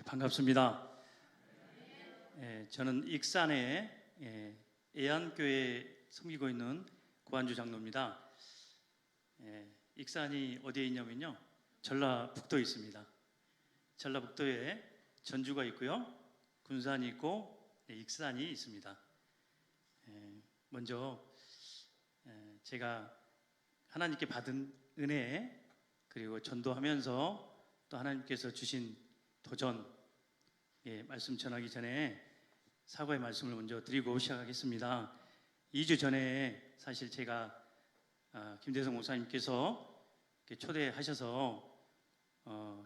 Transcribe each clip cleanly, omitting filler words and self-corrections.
반갑습니다. 저는 익산에 애안교회 섬기고 있는 고한주 장로입니다. 익산이 어디에 있냐면요, 전라북도에 있습니다. 전라북도에 전주가 있고요, 군산이 있고 익산이 있습니다. 먼저 제가 하나님께 받은 은혜, 그리고 전도하면서 또 하나님께서 주신 도전, 말씀 전하기 전에 사과의 말씀을 먼저 드리고 시작하겠습니다. 2주 전에 사실 제가 김대성 목사님께서 초대하셔서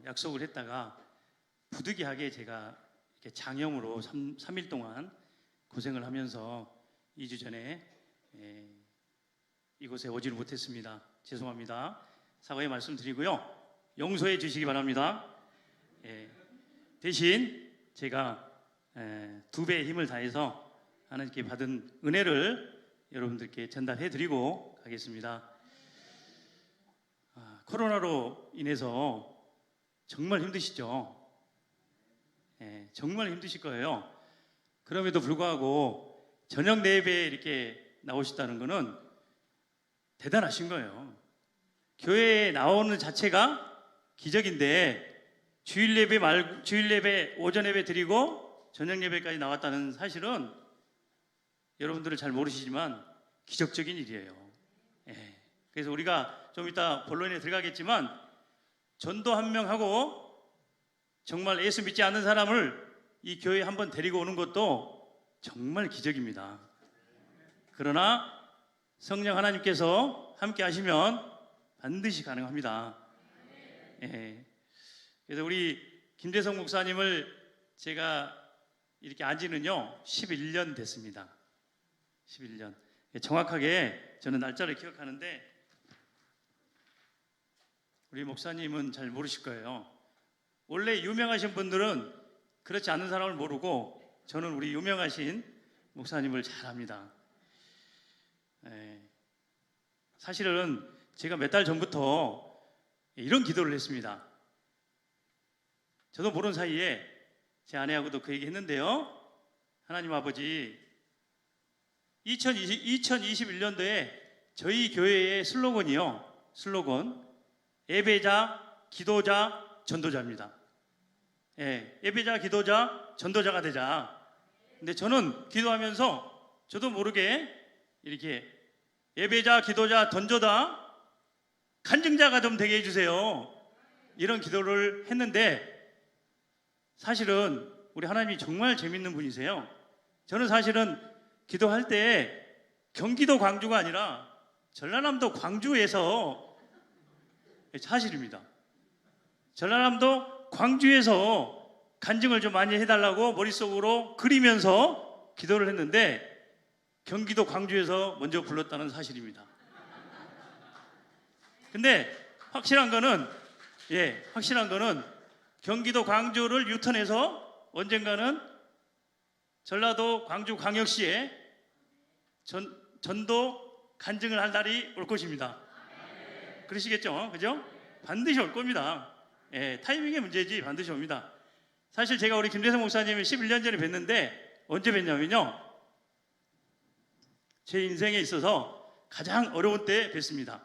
약속을 했다가 부득이하게 제가 이렇게 장염으로 3일 동안 고생을 하면서 2주 전에 이곳에 오지를 못했습니다. 죄송합니다. 사과의 말씀 드리고요, 용서해 주시기 바랍니다. 대신 제가 2배의 힘을 다해서 하나님께 받은 은혜를 여러분들께 전달해 드리고 가겠습니다. 코로나로 인해서 정말 힘드시죠? 정말 힘드실 거예요. 그럼에도 불구하고 저녁 예배에 이렇게 나오셨다는 것은 대단하신 거예요. 교회에 나오는 자체가 기적인데, 주일 예배 오전 예배 드리고 저녁 예배까지 나왔다는 사실은 여러분들은 잘 모르시지만 기적적인 일이에요. 그래서 우리가 좀 이따 본론에 들어가겠지만, 전도 한 명 하고 정말 예수 믿지 않는 사람을 이 교회에 한번 데리고 오는 것도 정말 기적입니다. 그러나 성령 하나님께서 함께 하시면 반드시 가능합니다. 그래서 우리 김대성 목사님을 제가 이렇게 안지는요 11년 됐습니다. 11년. 정확하게 저는 날짜를 기억하는데, 우리 목사님은 잘 모르실 거예요. 원래 유명하신 분들은 그렇지 않은 사람을 모르고, 저는 우리 유명하신 목사님을 잘 압니다. 사실은 제가 몇 달 전부터 이런 기도를 했습니다. 저도 모르는 사이에 제 아내하고도 그 얘기 했는데요, 하나님 아버지, 2021년도에 저희 교회의 슬로건 예배자, 기도자, 전도자입니다. 예배자, 기도자, 전도자가 되자. 근데 저는 기도하면서 저도 모르게 이렇게 예배자, 기도자, 전도자, 간증자가 좀 되게 해주세요, 이런 기도를 했는데, 사실은 우리 하나님이 정말 재밌는 분이세요. 저는 사실은 기도할 때 경기도 광주가 아니라 전라남도 광주에서, 사실입니다. 전라남도 광주에서 간증을 좀 많이 해달라고 머릿속으로 그리면서 기도를 했는데, 경기도 광주에서 먼저 불렀다는 사실입니다. 근데 확실한 거는 경기도 광주를 유턴해서 언젠가는 전라도 광주 광역시에 전도 간증을 할 날이 올 것입니다. 그러시겠죠? 그죠? 반드시 올 겁니다. 타이밍의 문제지 반드시 옵니다. 사실 제가 우리 김대성 목사님을 11년 전에 뵀는데, 언제 뵀냐면요, 제 인생에 있어서 가장 어려운 때 뵀습니다.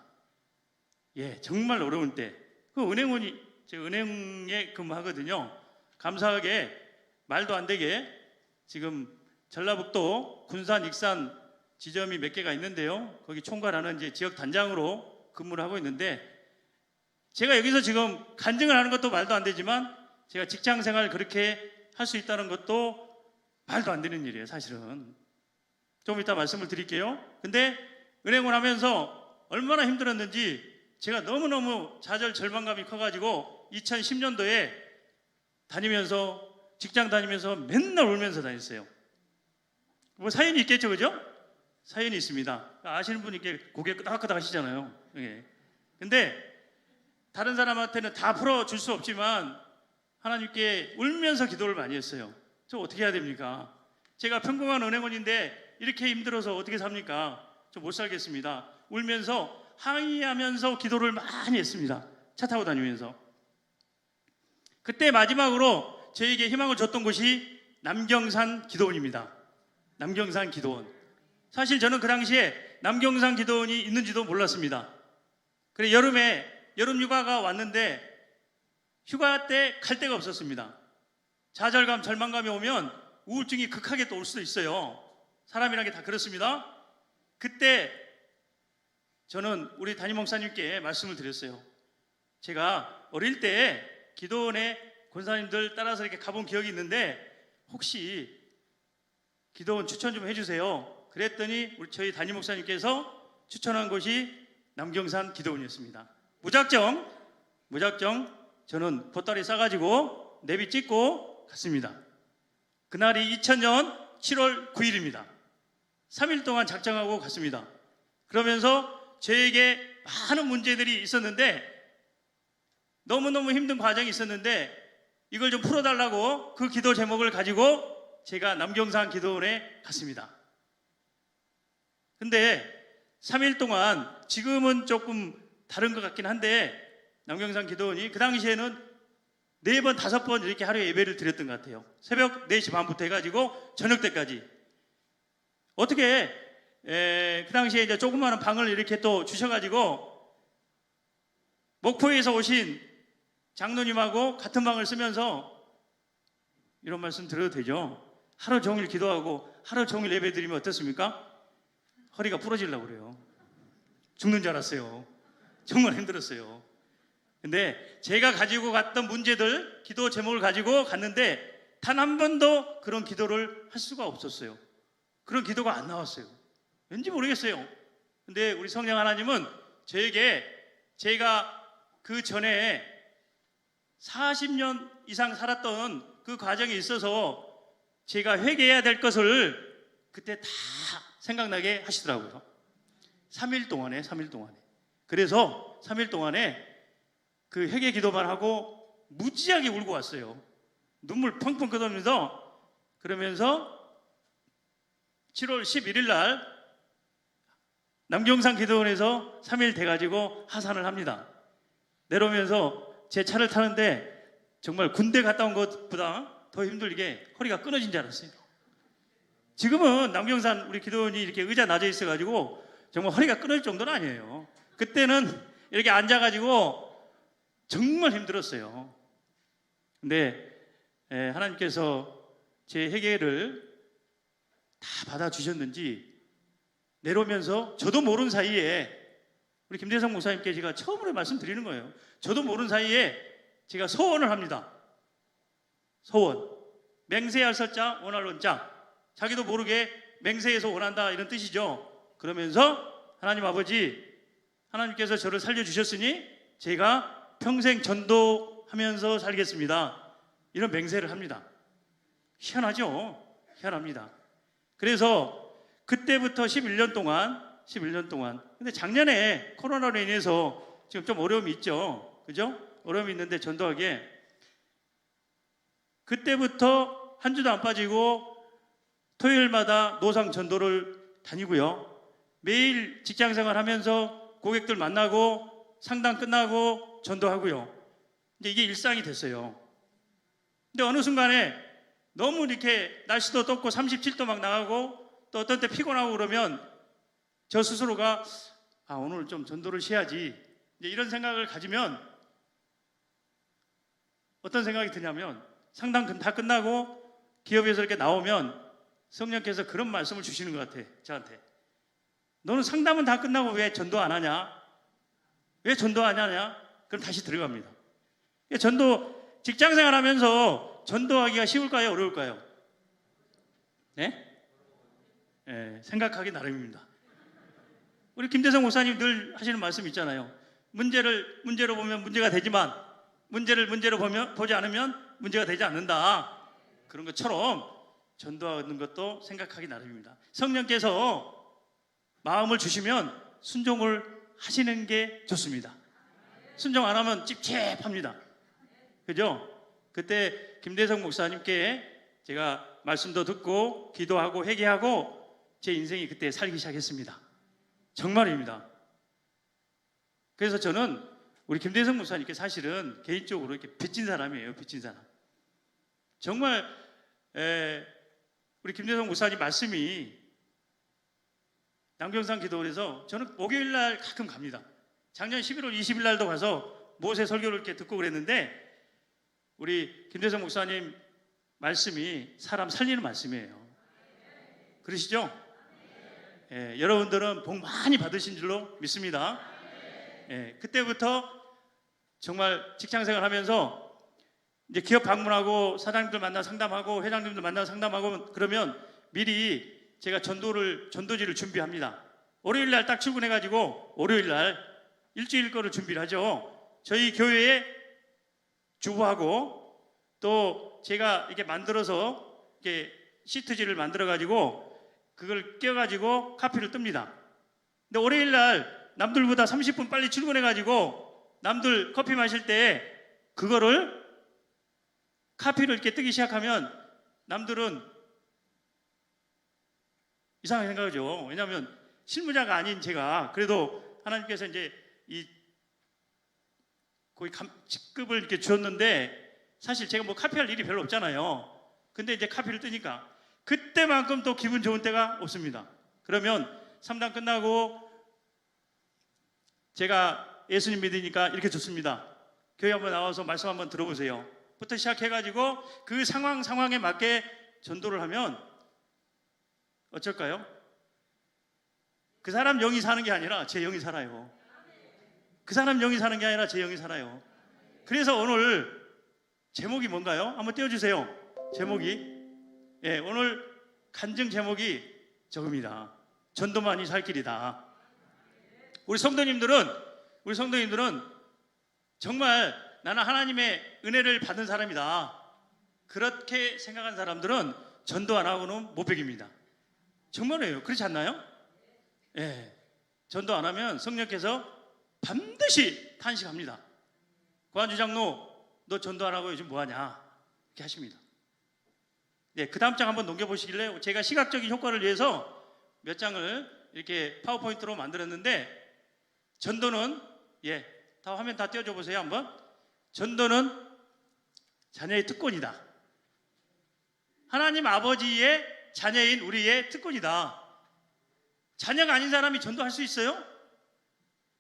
정말 어려운 때. 그 제가 은행에 근무하거든요. 감사하게 말도 안 되게 지금 전라북도 군산, 익산 지점이 몇 개가 있는데요, 거기 총괄하는 이제 지역 단장으로 근무를 하고 있는데, 제가 여기서 지금 간증을 하는 것도 말도 안 되지만, 제가 직장 생활 그렇게 할 수 있다는 것도 말도 안 되는 일이에요. 사실은 좀 이따 말씀을 드릴게요. 근데 은행을 하면서 얼마나 힘들었는지 제가 너무너무 좌절 절망감이 커가지고 2010년도에 직장 다니면서 맨날 울면서 다녔어요. 뭐 사연이 있겠죠, 그죠? 사연이 있습니다. 아시는 분이 고개 끄덕끄덕 하시잖아요. 근데 다른 사람한테는 다 풀어줄 수 없지만 하나님께 울면서 기도를 많이 했어요. 저 어떻게 해야 됩니까? 제가 평범한 은행원인데 이렇게 힘들어서 어떻게 삽니까? 저 못 살겠습니다. 울면서 항의하면서 기도를 많이 했습니다. 차 타고 다니면서. 그때 마지막으로 저에게 희망을 줬던 곳이 남경산 기도원입니다. 남경산 기도원. 사실 저는 그 당시에 남경산 기도원이 있는지도 몰랐습니다. 그래 여름에 여름 휴가가 왔는데 휴가 때 갈 데가 없었습니다. 좌절감, 절망감이 오면 우울증이 극하게 또 올 수도 있어요. 사람이란 게 다 그렇습니다. 그때 저는 우리 담임 목사님께 말씀을 드렸어요. 제가 어릴 때 기도원에 권사님들 따라서 이렇게 가본 기억이 있는데 혹시 기도원 추천 좀 해주세요. 그랬더니 저희 담임 목사님께서 추천한 곳이 남경산 기도원이었습니다. 무작정 저는 보따리 싸가지고 내비 찍고 갔습니다. 그날이 2000년 7월 9일입니다. 3일 동안 작정하고 갔습니다. 그러면서 저에게 많은 문제들이 있었는데 너무너무 힘든 과정이 있었는데 이걸 좀 풀어달라고 그 기도 제목을 가지고 제가 남경산 기도원에 갔습니다. 근데 3일 동안 지금은 조금 다른 것 같긴 한데 남경산 기도원이 그 당시에는 4번, 5번 이렇게 하루에 예배를 드렸던 것 같아요. 새벽 4시 반부터 해가지고 저녁 때까지. 어떻게 그 당시에 이제 조그마한 방을 이렇게 또 주셔가지고 목포에서 오신 장로님하고 같은 방을 쓰면서 이런 말씀 드려도 되죠? 하루 종일 기도하고 하루 종일 예배 드리면 어떻습니까? 허리가 부러지려고 그래요. 죽는 줄 알았어요. 정말 힘들었어요. 근데 제가 가지고 갔던 문제들, 기도 제목을 가지고 갔는데 단 한 번도 그런 기도를 할 수가 없었어요. 그런 기도가 안 나왔어요. 왠지 모르겠어요. 근데 우리 성령 하나님은 저에게 제가 그 전에 40년 이상 살았던 그 과정에 있어서 제가 회개해야 될 것을 그때 다 생각나게 하시더라고요. 3일 동안에. 그래서 3일 동안에 그 회개 기도만 하고 무지하게 울고 왔어요. 눈물 펑펑 끓으면서. 그러면서 7월 11일 날 남경산 기도원에서 3일 돼가지고 하산을 합니다. 내려오면서 제 차를 타는데 정말 군대 갔다 온 것보다 더 힘들게 허리가 끊어진 줄 알았어요. 지금은 남경산 우리 기도원이 이렇게 의자 낮아 있어가지고 정말 허리가 끊어질 정도는 아니에요. 그때는 이렇게 앉아가지고 정말 힘들었어요. 근데 하나님께서 제 회개를 다 받아주셨는지 내려오면서 저도 모르는 사이에 우리 김대성 목사님께 제가 처음으로 말씀드리는 거예요. 저도 모르는 사이에 제가 소원을 합니다. 소원. 맹세할 설자, 원할 원자. 자기도 모르게 맹세해서 원한다 이런 뜻이죠. 그러면서 하나님 아버지, 하나님께서 저를 살려주셨으니 제가 평생 전도하면서 살겠습니다. 이런 맹세를 합니다. 희한하죠? 희한합니다. 그래서 그때부터 11년 동안 근데 작년에 코로나로 인해서 지금 좀 어려움이 있죠. 그죠? 어려움이 있는데 전도하기에 그때부터 한 주도 안 빠지고 토요일마다 노상 전도를 다니고요. 매일 직장생활 하면서 고객들 만나고 상담 끝나고 전도하고요. 이제 이게 일상이 됐어요. 근데 어느 순간에 너무 이렇게 날씨도 덥고 37도 막 나가고 또 어떤 때 피곤하고 그러면 저 스스로가 오늘 좀 전도를 쉬어야지 이제 이런 생각을 가지면 어떤 생각이 드냐면 상담 다 끝나고 기업에서 이렇게 나오면 성령께서 그런 말씀을 주시는 것 같아. 저한테 너는 상담은 다 끝나고 왜 전도 안 하냐? 왜 전도 안 하냐? 그럼 다시 들어갑니다. 전도 직장생활 하면서 전도하기가 쉬울까요? 어려울까요? 네? 생각하기 나름입니다. 우리 김대성 목사님 늘 하시는 말씀 있잖아요. 문제로 보면 문제가 되지만 문제로 보지 않으면 문제가 되지 않는다. 그런 것처럼 전도하는 것도 생각하기 나름입니다. 성령께서 마음을 주시면 순종을 하시는 게 좋습니다. 순종 안 하면 찝찝합니다. 그죠? 그때 김대성 목사님께 제가 말씀도 듣고 기도하고 회개하고 제 인생이 그때 살기 시작했습니다. 정말입니다. 그래서 저는 우리 김대성 목사님께 사실은 개인적으로 이렇게 빚진 사람이에요. 빚진 사람. 정말 우리 김대성 목사님 말씀이 남경산 기도원에서 저는 목요일 날 가끔 갑니다. 작년 11월 20일 날도 가서 모세 설교를 이렇게 듣고 그랬는데 우리 김대성 목사님 말씀이 사람 살리는 말씀이에요. 그러시죠? 여러분들은 복 많이 받으신 줄로 믿습니다. 그때부터 정말 직장생활 하면서 이제 기업 방문하고 사장님들 만나 상담하고 회장님들 만나 상담하고 그러면 미리 제가 전도지를 준비합니다. 월요일 날 딱 출근해가지고 월요일 날 일주일 거를 준비를 하죠. 저희 교회에 주부하고 또 제가 이렇게 만들어서 이렇게 시트지를 만들어가지고 그걸 껴가지고 카피를 뜹니다. 근데 월요일 날 남들보다 30분 빨리 출근해가지고 남들 커피 마실 때 그거를 카피를 이렇게 뜨기 시작하면 남들은 이상하게 생각하죠. 왜냐하면 실무자가 아닌 제가 그래도 하나님께서 이제 거의 직급을 이렇게 주었는데 사실 제가 뭐 카피할 일이 별로 없잖아요. 근데 이제 카피를 뜨니까 그때만큼 또 기분 좋은 때가 없습니다. 그러면 3단 끝나고 제가 예수님 믿으니까 이렇게 좋습니다. 교회 한번 나와서 말씀 한번 들어보세요. 부터 시작해가지고 그 상황에 맞게 전도를 하면 어쩔까요? 그 사람 영이 사는 게 아니라 제 영이 살아요. 그 사람 영이 사는 게 아니라 제 영이 살아요. 그래서 오늘 제목이 뭔가요? 한번 띄워주세요. 제목이 오늘 간증 제목이 저겁니다. 전도만이 살 길이다. 우리 성도님들은 정말 나는 하나님의 은혜를 받은 사람이다. 그렇게 생각한 사람들은 전도 안 하고는 못 베깁니다. 정말이에요. 그렇지 않나요? 전도 안 하면 성령께서 반드시 탄식합니다. 고한주 장로, 너 전도 안 하고 요즘 뭐하냐? 이렇게 하십니다. 그 다음 장 한번 넘겨보시길래 제가 시각적인 효과를 위해서 몇 장을 이렇게 파워포인트로 만들었는데 전도는 다 화면 다 띄워줘 보세요 한번. 전도는 자녀의 특권이다. 하나님 아버지의 자녀인 우리의 특권이다. 자녀가 아닌 사람이 전도할 수 있어요?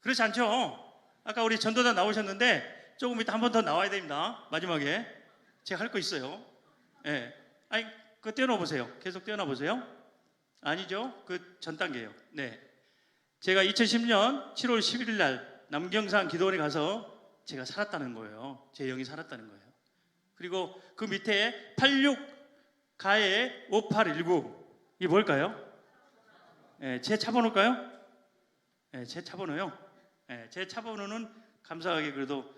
그렇지 않죠? 아까 우리 전도단 나오셨는데 조금 이따 한 번 더 나와야 됩니다. 마지막에 제가 할 거 있어요. 아니 그거 떼어놔 보세요. 계속 떼어놔 보세요. 아니죠? 그 전 단계예요. 제가 2010년 7월 11일 날 남경산 기도원에 가서 제가 살았다는 거예요. 제 영이 살았다는 거예요. 그리고 그 밑에 86가에 5819 이게 뭘까요? 제 차번호일까요? 제 차번호요. 제 차번호는 감사하게 그래도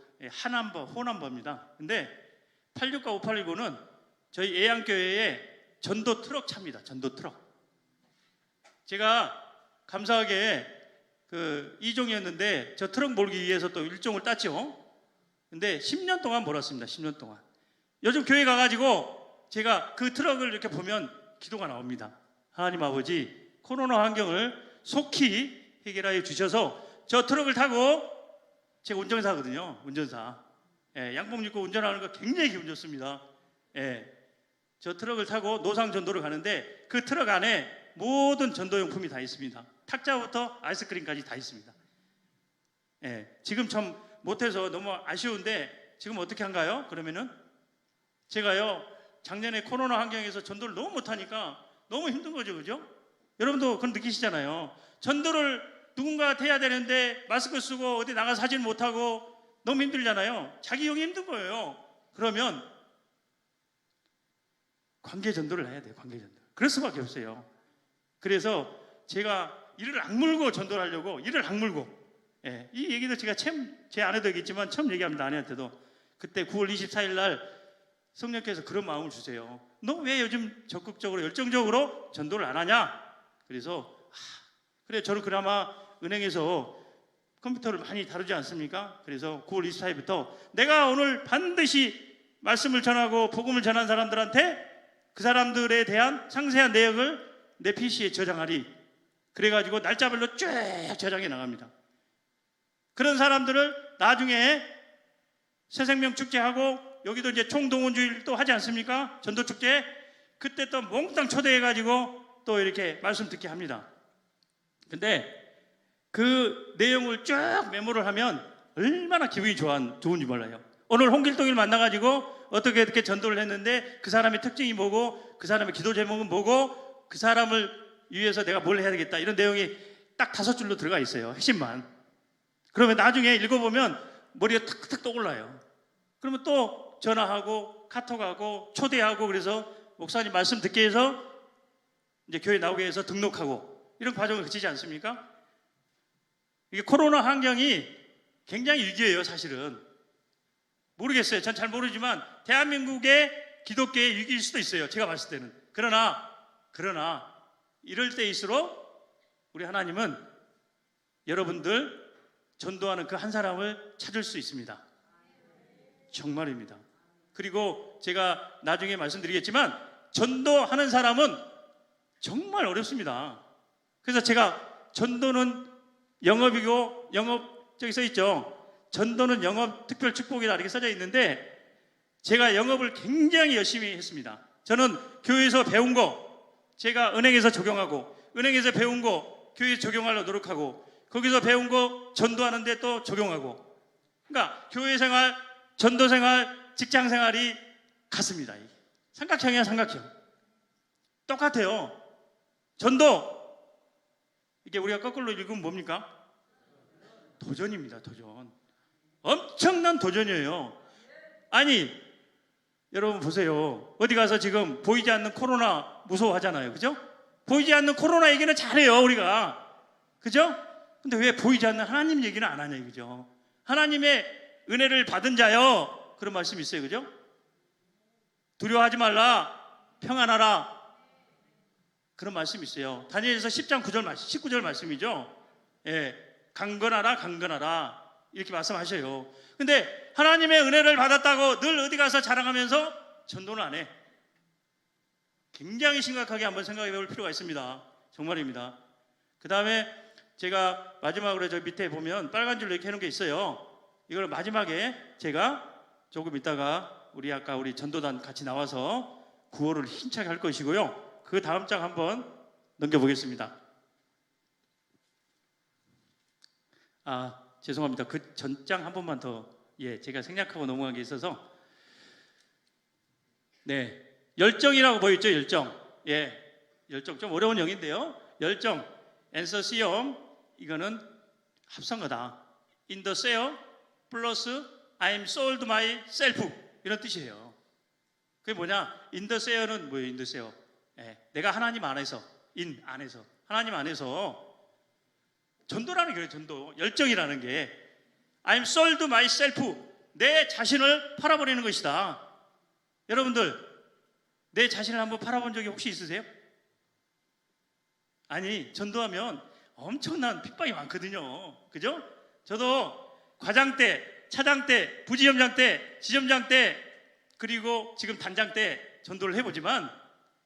호남버입니다. 근데 86가 5819는 저희 예양교회의 전도 트럭 차입니다. 전도 트럭. 제가 감사하게 그 2종이었는데 저 트럭 몰기 위해서 또 1종을 땄죠. 근데 10년 동안 몰았습니다. 10년 동안. 요즘 교회 가가지고 제가 그 트럭을 이렇게 보면 기도가 나옵니다. 하나님 아버지 코로나 환경을 속히 해결하여 주셔서 저 트럭을 타고 제가 운전사거든요. 운전사. 양복 입고 운전하는 거 굉장히 기분 좋습니다. 저 트럭을 타고 노상 전도를 가는데 그 트럭 안에 모든 전도용품이 다 있습니다. 탁자부터 아이스크림까지 다 있습니다. 지금 참 못해서 너무 아쉬운데 지금 어떻게 한가요? 그러면은 제가요 작년에 코로나 환경에서 전도를 너무 못하니까 너무 힘든 거죠, 그죠? 여러분도 그건 느끼시잖아요. 전도를 누군가한테 해야 되는데 마스크 쓰고 어디 나가 사진 못하고 너무 힘들잖아요. 자기 영이 힘든 거예요. 그러면 관계 전도를 해야 돼요. 관계 전도. 그럴 수밖에 없어요. 그래서 제가 이를 악물고 전도를 하려고 이를 악물고 이 얘기도 제가 제 아내도 얘기했지만 처음 얘기합니다. 아내한테도. 그때 9월 24일 날 성령께서 그런 마음을 주세요. 너 왜 요즘 적극적으로 열정적으로 전도를 안 하냐? 그래서 그래 저는 그나마 은행에서 컴퓨터를 많이 다루지 않습니까? 그래서 9월 24일부터 내가 오늘 반드시 말씀을 전하고 복음을 전한 사람들한테 그 사람들에 대한 상세한 내역을 내 PC에 저장하리. 그래가지고 날짜별로 쭉 저장해 나갑니다. 그런 사람들을 나중에 새생명 축제하고 여기도 이제 총동원주일 또 하지 않습니까? 전도축제. 그때 또 몽땅 초대해가지고 또 이렇게 말씀 듣게 합니다. 근데 그 내용을 쭉 메모를 하면 얼마나 기분이 좋은지 몰라요. 오늘 홍길동을 만나가지고 어떻게 전도를 했는데 그 사람의 특징이 뭐고 그 사람의 기도 제목은 뭐고 그 사람을 위해서 내가 뭘 해야 되겠다 이런 내용이 딱 5줄로 들어가 있어요. 핵심만. 그러면 나중에 읽어보면 머리가 탁탁 떠올라요. 그러면 또 전화하고 카톡하고 초대하고 그래서 목사님 말씀 듣게 해서 이제 교회 나오게 해서 등록하고 이런 과정을 거치지 않습니까? 이게 코로나 환경이 굉장히 위기예요, 사실은. 모르겠어요. 전 잘 모르지만 대한민국의 기독교의 위기일 수도 있어요. 제가 봤을 때는. 그러나 이럴 때일수록 우리 하나님은 여러분들 전도하는 그 한 사람을 찾을 수 있습니다. 정말입니다. 그리고 제가 나중에 말씀드리겠지만 전도하는 사람은 정말 어렵습니다. 그래서 제가 전도는 영업이고 저기 써 있죠. 전도는 영업 특별 축복이다 이렇게 써져 있는데 제가 영업을 굉장히 열심히 했습니다. 저는 교회에서 배운 거 제가 은행에서 적용하고 은행에서 배운 거 교회에 적용하려고 노력하고 거기서 배운 거 전도하는데 또 적용하고 그러니까 교회 생활, 전도 생활, 직장 생활이 같습니다. 삼각형이야 삼각형. 똑같아요. 전도 이게 우리가 거꾸로 읽으면 뭡니까? 도전입니다. 도전. 엄청난 도전이에요. 아니 여러분 보세요. 어디 가서 지금 보이지 않는 코로나 무서워하잖아요. 그죠? 보이지 않는 코로나 얘기는 잘해요 우리가. 그죠? 근데 왜 보이지 않는 하나님 얘기는 안 하냐 이거죠. 하나님의 은혜를 받은 자여 그런 말씀이 있어요. 그죠? 두려워하지 말라 평안하라 그런 말씀이 있어요. 다니엘서 10장 19절 말씀이죠. 예, 강건하라 이렇게 말씀하셔요. 근데 하나님의 은혜를 받았다고 늘 어디 가서 자랑하면서 전도는 안 해. 굉장히 심각하게 한번 생각해 볼 필요가 있습니다. 정말입니다. 그 다음에 제가 마지막으로 저 밑에 보면 빨간 줄로 이렇게 해놓은 게 있어요. 이걸 마지막에 제가 조금 있다가 우리 전도단 같이 나와서 구호를 힘차게 할 것이고요. 그 다음 장 한번 넘겨보겠습니다. 죄송합니다. 그 전장 한 번만 더 제가 생략하고 넘어간 게 있어서 열정이라고 보였죠. 열정 좀 어려운 영인데요. 열정 엔서시엄 이거는 합성어다. In the sale 플러스 I'm sold myself 이런 뜻이에요. 그게 뭐냐? In the sale은 뭐예요? In the sale 내가 하나님 안에서 안에서 하나님 안에서 전도라는 게 전도 열정이라는 게 I'm sold myself 내 자신을 팔아버리는 것이다. 여러분들 내 자신을 한번 팔아본 적이 혹시 있으세요? 아니 전도하면 엄청난 핍박이 많거든요. 그죠? 저도 과장 때, 차장 때, 부지점장 때, 지점장 때 그리고 지금 단장 때 전도를 해보지만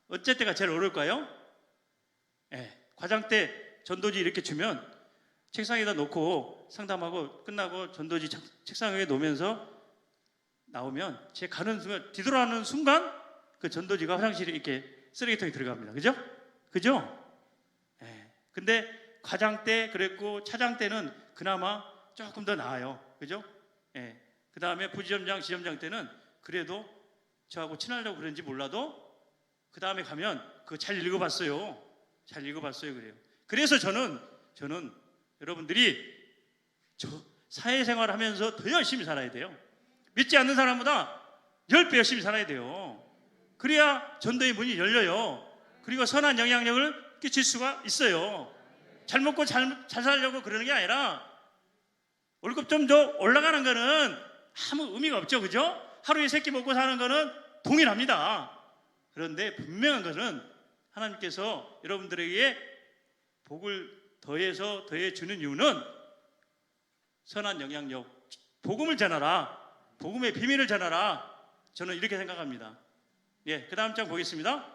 어째 때가 제일 어려울까요? 과장 때 전도지 이렇게 주면 책상에다 놓고 상담하고 끝나고 전도지 책상 위에 놓으면서 나오면 제 가는 순간 뒤돌아가는 순간 그 전도지가 화장실에 이렇게 쓰레기통에 들어갑니다. 그죠? 근데 과장 때 그랬고 차장 때는 그나마 조금 더 나아요. 그죠? 그 다음에 부지점장, 지점장 때는 그래도 저하고 친하려고 그런지 몰라도 그 다음에 가면 그거 잘 읽어봤어요. 그래요. 그래서 저는 여러분들이 사회생활 하면서 더 열심히 살아야 돼요. 믿지 않는 사람보다 10배 열심히 살아야 돼요. 그래야 전도의 문이 열려요. 그리고 선한 영향력을 끼칠 수가 있어요. 잘 먹고 잘 살려고 그러는 게 아니라 월급 좀 더 올라가는 거는 아무 의미가 없죠. 그죠? 하루에 3끼 먹고 사는 거는 동일합니다. 그런데 분명한 것은 하나님께서 여러분들에게 복을 더해 주는 이유는 선한 영향력, 복음을 전하라, 복음의 비밀을 전하라. 저는 이렇게 생각합니다. 그 다음 장 보겠습니다.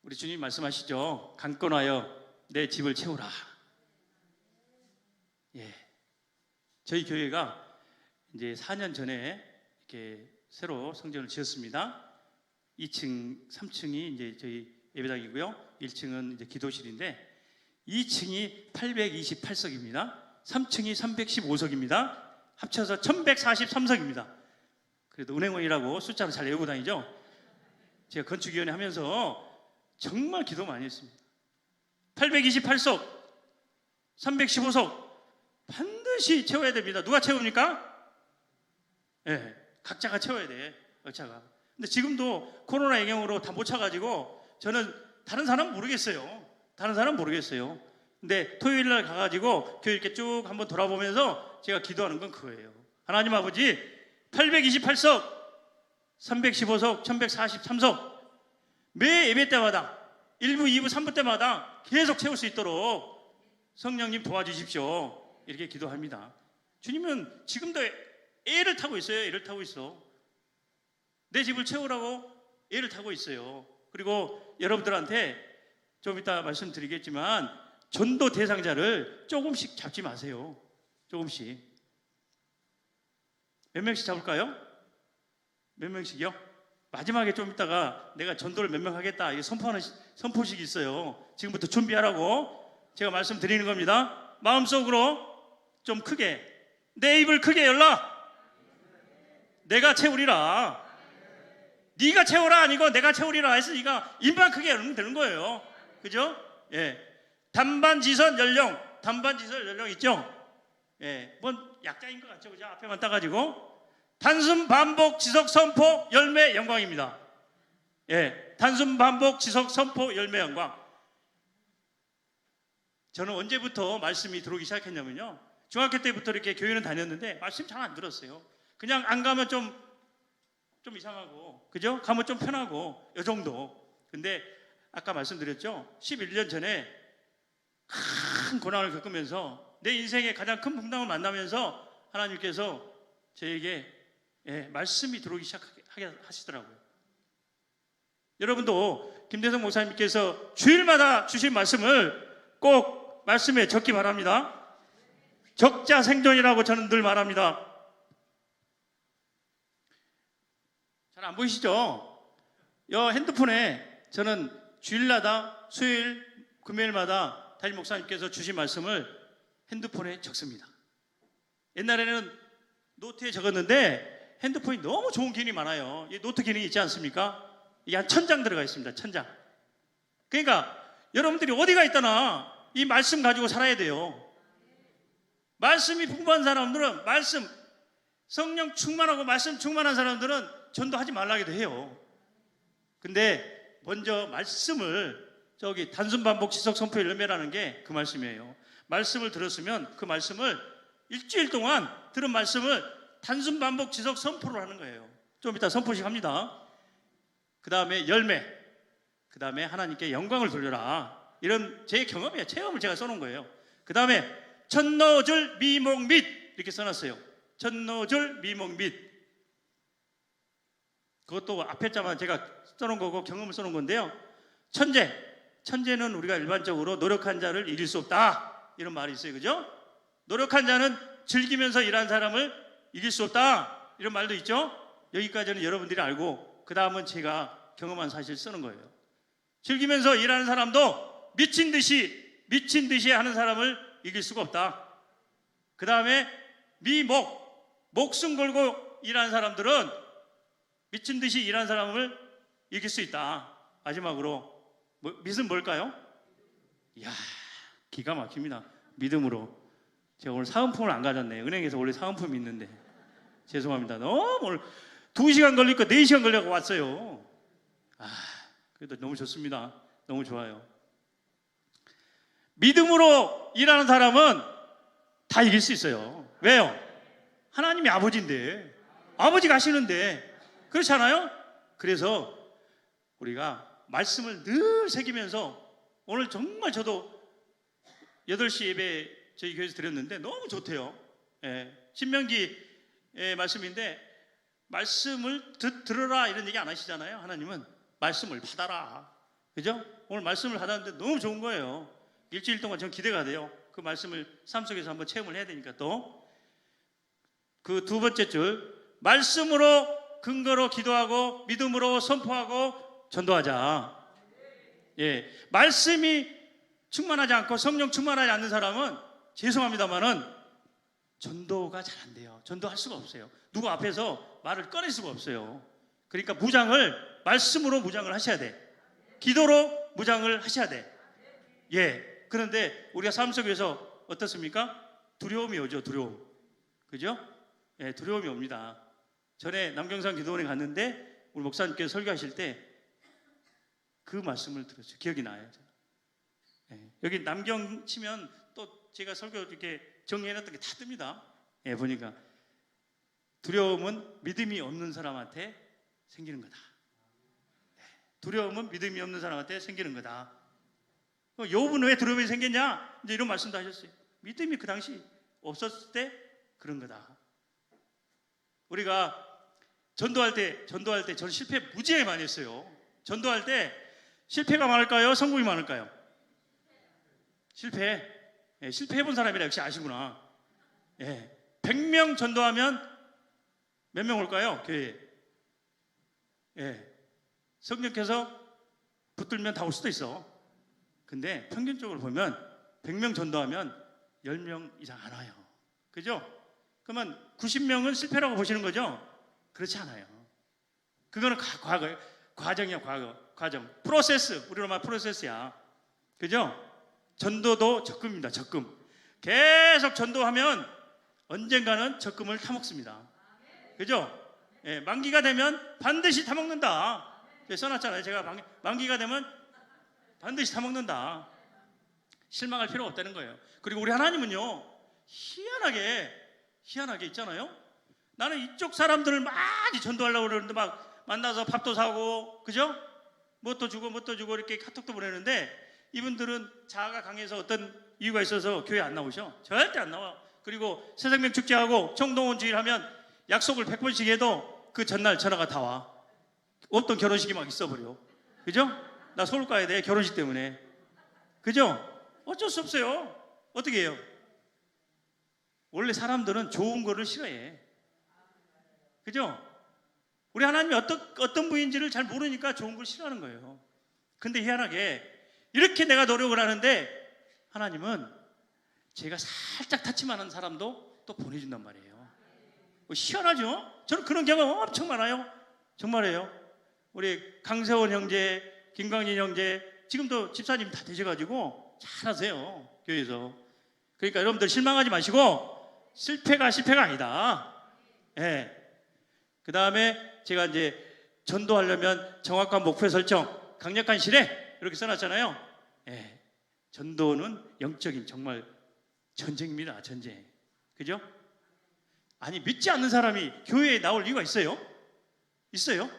우리 주님 말씀하시죠. 강건하여 내 집을 채우라. 저희 교회가 이제 4년 전에 이렇게 새로 성전을 지었습니다. 2층, 3층이 이제 저희 예배당이고요. 1층은 이제 기도실인데 2층이 828석입니다. 3층이 315석입니다. 합쳐서 1143석입니다. 그래도 은행원이라고 숫자를 잘 외우고 다니죠. 제가 건축위원회 하면서 정말 기도 많이 했습니다. 828석, 315석 반드시 채워야 됩니다. 누가 채웁니까? 네, 각자가 채워야 돼. 각자가. 근데 지금도 코로나 영향으로 다 못 차가지고 저는 다른 사람 모르겠어요. 다른 사람 모르겠어요. 근데 토요일 날 가가지고 교회 이렇게 쭉 한번 돌아보면서 제가 기도하는 건 그거예요. 하나님 아버지 828석, 315석, 1143석 매 예배 때마다 1부, 2부, 3부 때마다 계속 채울 수 있도록 성령님 도와주십시오. 이렇게 기도합니다. 주님은 지금도 애를 타고 있어요. 애를 타고 있어. 내 집을 채우라고 애를 타고 있어요. 그리고 여러분들한테 좀 이따 말씀드리겠지만 전도 대상자를 조금씩 잡지 마세요. 조금씩. 몇 명씩 잡을까요? 몇 명씩이요? 마지막에 좀 이따가 내가 전도를 몇 명 하겠다 이게 선포하는 선포식이 있어요. 지금부터 준비하라고 제가 말씀드리는 겁니다. 마음속으로 좀 크게 내 입을 크게 열라. 내가 채우리라. 네가 채워라 아니고 내가 채우리라 해서 네가 입만 크게 열면 되는 거예요. 그죠? 예. 단반지선 연령, 단반지선 연령 있죠? 예. 뭔 약자인 것 같죠? 그죠? 앞에만 따가지고 단순 반복 지속 선포 열매 영광입니다. 예. 단순 반복 지속 선포 열매 영광. 저는 언제부터 말씀이 들어오기 시작했냐면요. 중학교 때부터 이렇게 교회는 다녔는데 말씀 잘 안 들었어요. 그냥 안 가면 좀 이상하고, 그죠? 가면 좀 편하고, 요 정도. 근데 아까 말씀드렸죠? 11년 전에 큰 고난을 겪으면서 내 인생의 가장 큰 풍랑을 만나면서 하나님께서 저에게 말씀이 들어오기 시작하게 하시더라고요. 여러분도 김대성 목사님께서 주일마다 주신 말씀을 꼭 말씀에 적기 바랍니다. 적자 생존이라고 저는 늘 말합니다. 잘 안 보이시죠? 이 핸드폰에 저는 주일마다 수요일, 금요일마다 담임 목사님께서 주신 말씀을 핸드폰에 적습니다. 옛날에는 노트에 적었는데 핸드폰이 너무 좋은 기능이 많아요. 이 노트 기능이 있지 않습니까? 이게 한 1000장 들어가 있습니다. 1000장. 그러니까 여러분들이 어디가 있다나 이 말씀 가지고 살아야 돼요. 말씀이 풍부한 사람들은 말씀, 성령 충만하고 말씀 충만한 사람들은 전도하지 말라기도 해요. 근데 먼저 말씀을 저기 단순 반복 지속 선포 열매라는 게 그 말씀이에요. 말씀을 들었으면 그 말씀을 일주일 동안 들은 말씀을 단순 반복 지속 선포를 하는 거예요. 좀 이따 선포식 합니다. 그 다음에 열매, 그 다음에 하나님께 영광을 돌려라. 이런 제 경험이에요. 체험을 제가 써놓은 거예요. 그 다음에 첫노줄 미목 및 이렇게 써놨어요. 첫노줄 미목 및. 그것도 앞에 자만 제가 써놓은 거고 경험을 써놓은 건데요. 천재는 우리가 일반적으로 노력한 자를 이길 수 없다 이런 말이 있어요. 그죠? 노력한 자는 즐기면서 일한 사람을 이길 수 없다 이런 말도 있죠. 여기까지는 여러분들이 알고 그 다음은 제가 경험한 사실 쓰는 거예요. 즐기면서 일하는 사람도 미친 듯이 하는 사람을 이길 수가 없다. 그 다음에 목숨 걸고 일하는 사람들은 미친 듯이 일하는 사람을 이길 수 있다. 마지막으로 믿음 뭘까요? 이야, 기가 막힙니다. 믿음으로. 제가 오늘 사은품을 안 가졌네요. 은행에서 원래 사은품이 있는데 죄송합니다. 너무 오늘 2시간 걸릴 거 4시간 걸려서 왔어요. 그래도 너무 좋습니다. 너무 좋아요. 믿음으로 일하는 사람은 다 이길 수 있어요. 왜요? 하나님이 아버지인데, 아버지가 하시는데, 그렇지 않아요? 그래서 우리가 말씀을 늘 새기면서 오늘 정말 저도 8시 예배 저희 교회에서 드렸는데 너무 좋대요. 신명기의 말씀인데 말씀을 들어라 이런 얘기 안 하시잖아요. 하나님은 말씀을 받아라. 그죠? 오늘 말씀을 받았는데 너무 좋은 거예요. 일주일 동안 전 기대가 돼요. 그 말씀을 삶 속에서 한번 체험을 해야 되니까 또 그 두 번째 줄, 말씀으로 근거로 기도하고 믿음으로 선포하고 전도하자. 예, 말씀이 충만하지 않고 성령 충만하지 않는 사람은 죄송합니다만은 전도가 잘 안 돼요. 전도할 수가 없어요. 누구 앞에서 말을 꺼낼 수가 없어요. 그러니까 무장을 말씀으로 무장을 하셔야 돼. 기도로 무장을 하셔야 돼. 예. 그런데 우리가 삶 속에서 어떻습니까? 두려움이 오죠. 두려움. 그죠? 예, 두려움이 옵니다. 전에 남경산 기도원에 갔는데 우리 목사님께서 설교하실 때 그 말씀을 들었어요. 기억이 나요. 예, 여기 남경 치면 또 제가 설교 이렇게 정리해놨던 게 다 뜹니다. 예, 보니까 두려움은 믿음이 없는 사람한테 생기는 거다. 두려움은 믿음이 없는 사람한테 생기는 거다. 욥은 왜 두려움이 생겼냐? 이제 이런 말씀도 하셨어요. 믿음이 그 당시 없었을 때 그런 거다. 우리가 전도할 때 저는 실패 무지하게 많이 했어요. 전도할 때 실패가 많을까요? 성공이 많을까요? 실패. 예, 실패해본 사람이라 역시 아시구나. 예, 100명 전도하면 몇 명 올까요? 교회에. 예, 성령께서 붙들면 다 올 수도 있어. 근데 평균적으로 보면 100명 전도하면 10명 이상 안 와요. 그죠? 그러면 90명은 실패라고 보시는 거죠? 그렇지 않아요. 그거는 과정이야, 과정. 프로세스, 우리로 말 프로세스야. 그죠? 전도도 적금입니다, 적금. 계속 전도하면 언젠가는 적금을 타먹습니다. 그죠? 예, 만기가 되면 반드시 타먹는다. 써놨잖아요. 제가 만기가 되면 반드시 타먹는다. 실망할 필요가 없다는 거예요. 그리고 우리 하나님은요, 희한하게 있잖아요. 나는 이쪽 사람들을 많이 전도하려고 그러는데 막 만나서 밥도 사고, 그죠? 뭣도 주고 이렇게 카톡도 보내는데 이분들은 자아가 강해서 어떤 이유가 있어서 교회 안 나오셔. 절대 안 나와. 그리고 새생명 축제하고 청동원 주일 하면 약속을 100번씩 해도 그 전날 전화가 다 와. 없던 결혼식이 막 있어버려. 그죠? 나 서울 가야 돼, 결혼식 때문에. 그죠? 어쩔 수 없어요. 어떻게 해요? 원래 사람들은 좋은 거를 싫어해. 그죠? 우리 하나님이 어떤 분인지를 잘 모르니까 좋은 걸 싫어하는 거예요. 근데 희한하게 이렇게 내가 노력을 하는데 하나님은 제가 살짝 타치만한 사람도 또 보내준단 말이에요. 희한하죠? 저는 그런 경험 엄청 많아요. 정말이에요. 우리 강세원 형제, 김광진 형제, 지금도 집사님 다 되셔가지고 잘하세요, 교회에서. 그러니까 여러분들 실망하지 마시고 실패가 아니다. 예. 그 다음에 제가 이제 전도하려면 정확한 목표 설정, 강력한 실행 이렇게 써놨잖아요. 예. 전도는 영적인 정말 전쟁입니다. 전쟁. 그죠? 아니, 믿지 않는 사람이 교회에 나올 이유가 있어요? 있어요?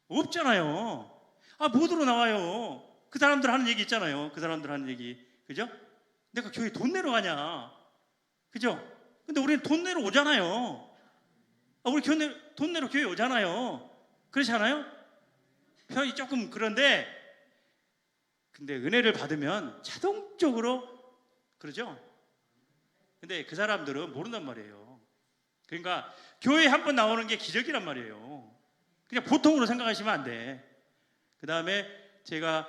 없잖아요. 못 들어 나와요. 그 사람들 하는 얘기 있잖아요. 그 사람들 하는 얘기. 그죠? 내가 교회 돈 내러 가냐? 그죠? 근데 우리는 돈 내러 오잖아요. 우리 돈 내러 교회 오잖아요. 그렇지 않아요? 편이 조금 그런데, 근데 은혜를 받으면 자동적으로 그러죠? 근데 그 사람들은 모른단 말이에요. 그러니까 교회 한 번 나오는 게 기적이란 말이에요. 그냥 보통으로 생각하시면 안 돼. 그 다음에 제가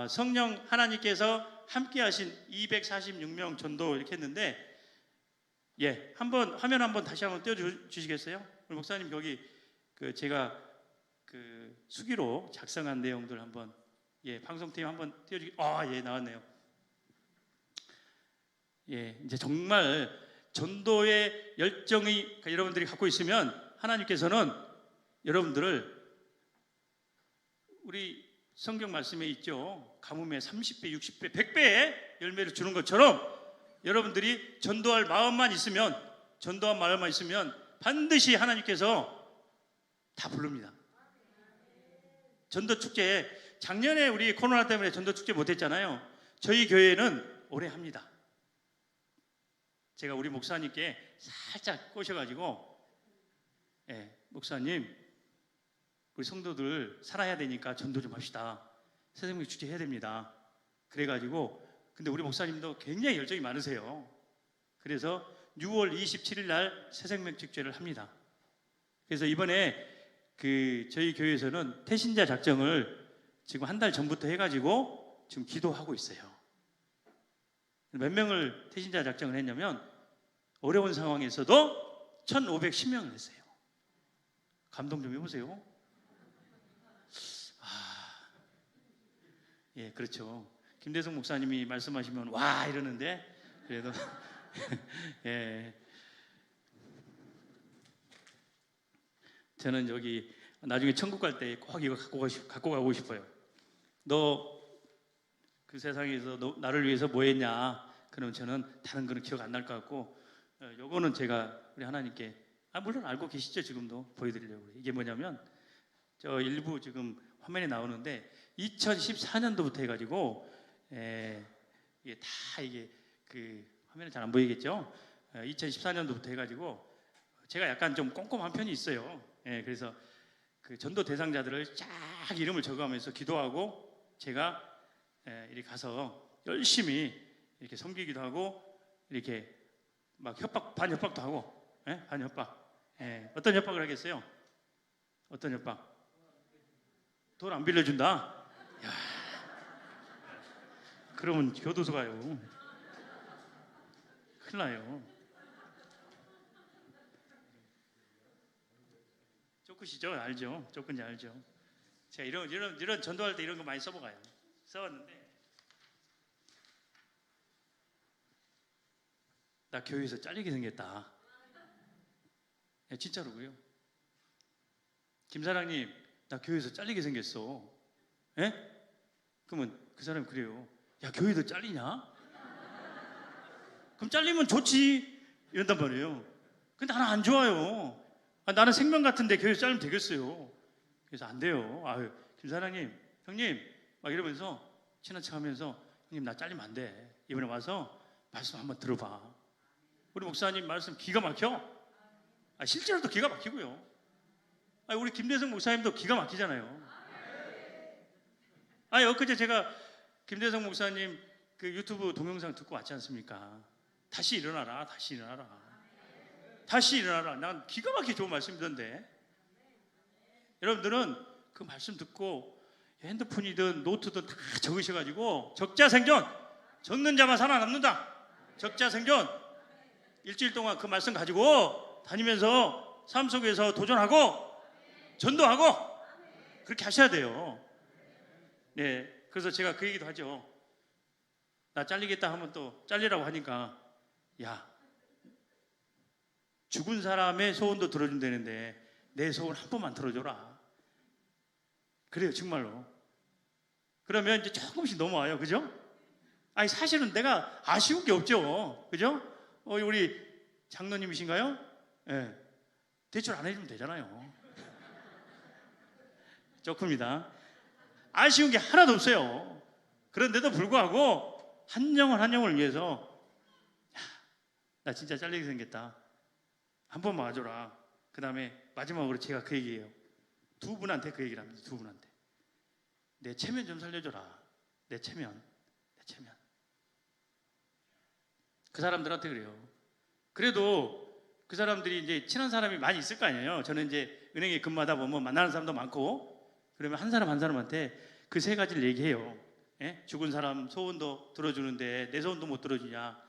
성령 하나님께서 함께 하신 246명 전도 이렇게 했는데, 예, 화면 한번 다시 한번 띄워주시겠어요? 우리 목사님 거기 제가 수기로 작성한 내용들 한번, 예, 방송팀 한번 예, 나왔네요. 예, 이제 정말 전도의 열정이 여러분들이 갖고 있으면 하나님께서는 여러분들을, 우리 성경 말씀에 있죠. 가뭄에 30배, 60배, 100배의 열매를 주는 것처럼 여러분들이 전도할 마음만 있으면 반드시 하나님께서 다 부릅니다. 전도축제, 작년에 우리 코로나 때문에 전도축제 못했잖아요. 저희 교회는 올해 합니다. 제가 우리 목사님께 살짝 꼬셔가지고, 예, 목사님, 우리 성도들 살아야 되니까 전도 좀 합시다. 새생명 축제 해야 됩니다. 그래가지고, 근데 우리 목사님도 굉장히 열정이 많으세요. 그래서 6월 27일 날 새생명 축제를 합니다. 그래서 이번에 저희 교회에서는 태신자 작정을 지금 한 달 전부터 해가지고 지금 기도하고 있어요. 몇 명을 태신자 작정을 했냐면 어려운 상황에서도 1,510명을 했어요. 감동 좀 해보세요. 예, 그렇죠. 김대성 목사님이 말씀하시면 와 이러는데 그래도 예, 저는 여기 나중에 천국 갈 때 꼭 이거 갖고 가고 싶어요. 너 그 세상에서 나를 위해서 뭐 했냐? 그러면 저는 다른 거는 기억 안 날 것 같고 요거는 제가 우리 하나님께 물론 알고 계시죠. 지금도 보여드리려고. 이게 뭐냐면 저 일부 지금 화면에 나오는데 2014년도부터 해가지고 이게 다 이게 화면에 잘 안 보이겠죠. 2014년도부터 해가지고 제가 약간 좀 꼼꼼한 편이 있어요. 그래서 그 전도 대상자들을 쫙 이름을 적어가면서 기도하고 제가 이렇게 가서 열심히 이렇게 섬기기도 하고 이렇게 막 반협박도 하고 반협박. 어떤 협박을 하겠어요? 어떤 협박? 돈 안 빌려준다? 야, 그러면 교도소 가요. 큰일 나요. 쪼끄시죠? 알죠? 쪼끈지 알죠? 제가 이런 전도할 때 이런 거 많이 써먹어요. 써왔는데 나 교회에서 잘리게 생겼다. 진짜로고요. 김사랑님, 나 교회에서 잘리게 생겼어. 그러면 그 사람이 그래요. 야, 교회도 잘리냐? 그럼 잘리면 좋지. 이런단 말이에요. 근데 나는 안 좋아요. 나는 생명 같은데 교회에서 잘리면 되겠어요. 그래서 안 돼요. 김사랑님, 형님 막 이러면서 친한 척하면서 형님 나 잘리면 안 돼. 이번에 와서 말씀 한번 들어봐. 우리 목사님 말씀 기가 막혀. 실제로도 기가 막히고요. 우리 김대성 목사님도 기가 막히잖아요. 엊그제 제가 김대성 목사님 그 유튜브 동영상 듣고 왔지 않습니까? 다시 일어나라, 다시 일어나라, 다시 일어나라. 난 기가 막히게 좋은 말씀이던데. 여러분들은 그 말씀 듣고 핸드폰이든 노트든 다 적으셔가지고 적자생존, 적는 자만 살아남는다. 적자생존. 일주일 동안 그 말씀 가지고 다니면서 삶 속에서 도전하고 전도하고 그렇게 하셔야 돼요. 네, 그래서 제가 그 얘기도 하죠. 나 잘리겠다 하면 또 잘리라고 하니까 야, 죽은 사람의 소원도 들어준다는데 내 소원 한 번만 들어줘라. 그래요, 정말로. 그러면 이제 조금씩 넘어와요, 그죠? 사실은 내가 아쉬운 게 없죠, 그죠? 우리 장로님이신가요? 네. 대출 안 해주면 되잖아요. 조금이다. 아쉬운 게 하나도 없어요. 그런데도 불구하고 한 영을 위해서 나 진짜 잘리게 생겼다. 한 번만 와줘라. 그 다음에 마지막으로 제가 그 얘기해요. 두 분한테 그 얘기를 합니다. 두 분한테. 내 체면 좀 살려줘라. 내 체면. 그 사람들한테 그래요. 그래도 그 사람들이 이제 친한 사람이 많이 있을 거 아니에요. 저는 이제 은행에 근무하다 보면 만나는 사람도 많고, 그러면 한 사람한테 그 세 가지를 얘기해요. 죽은 사람 소원도 들어주는데 내 소원도 못 들어주냐?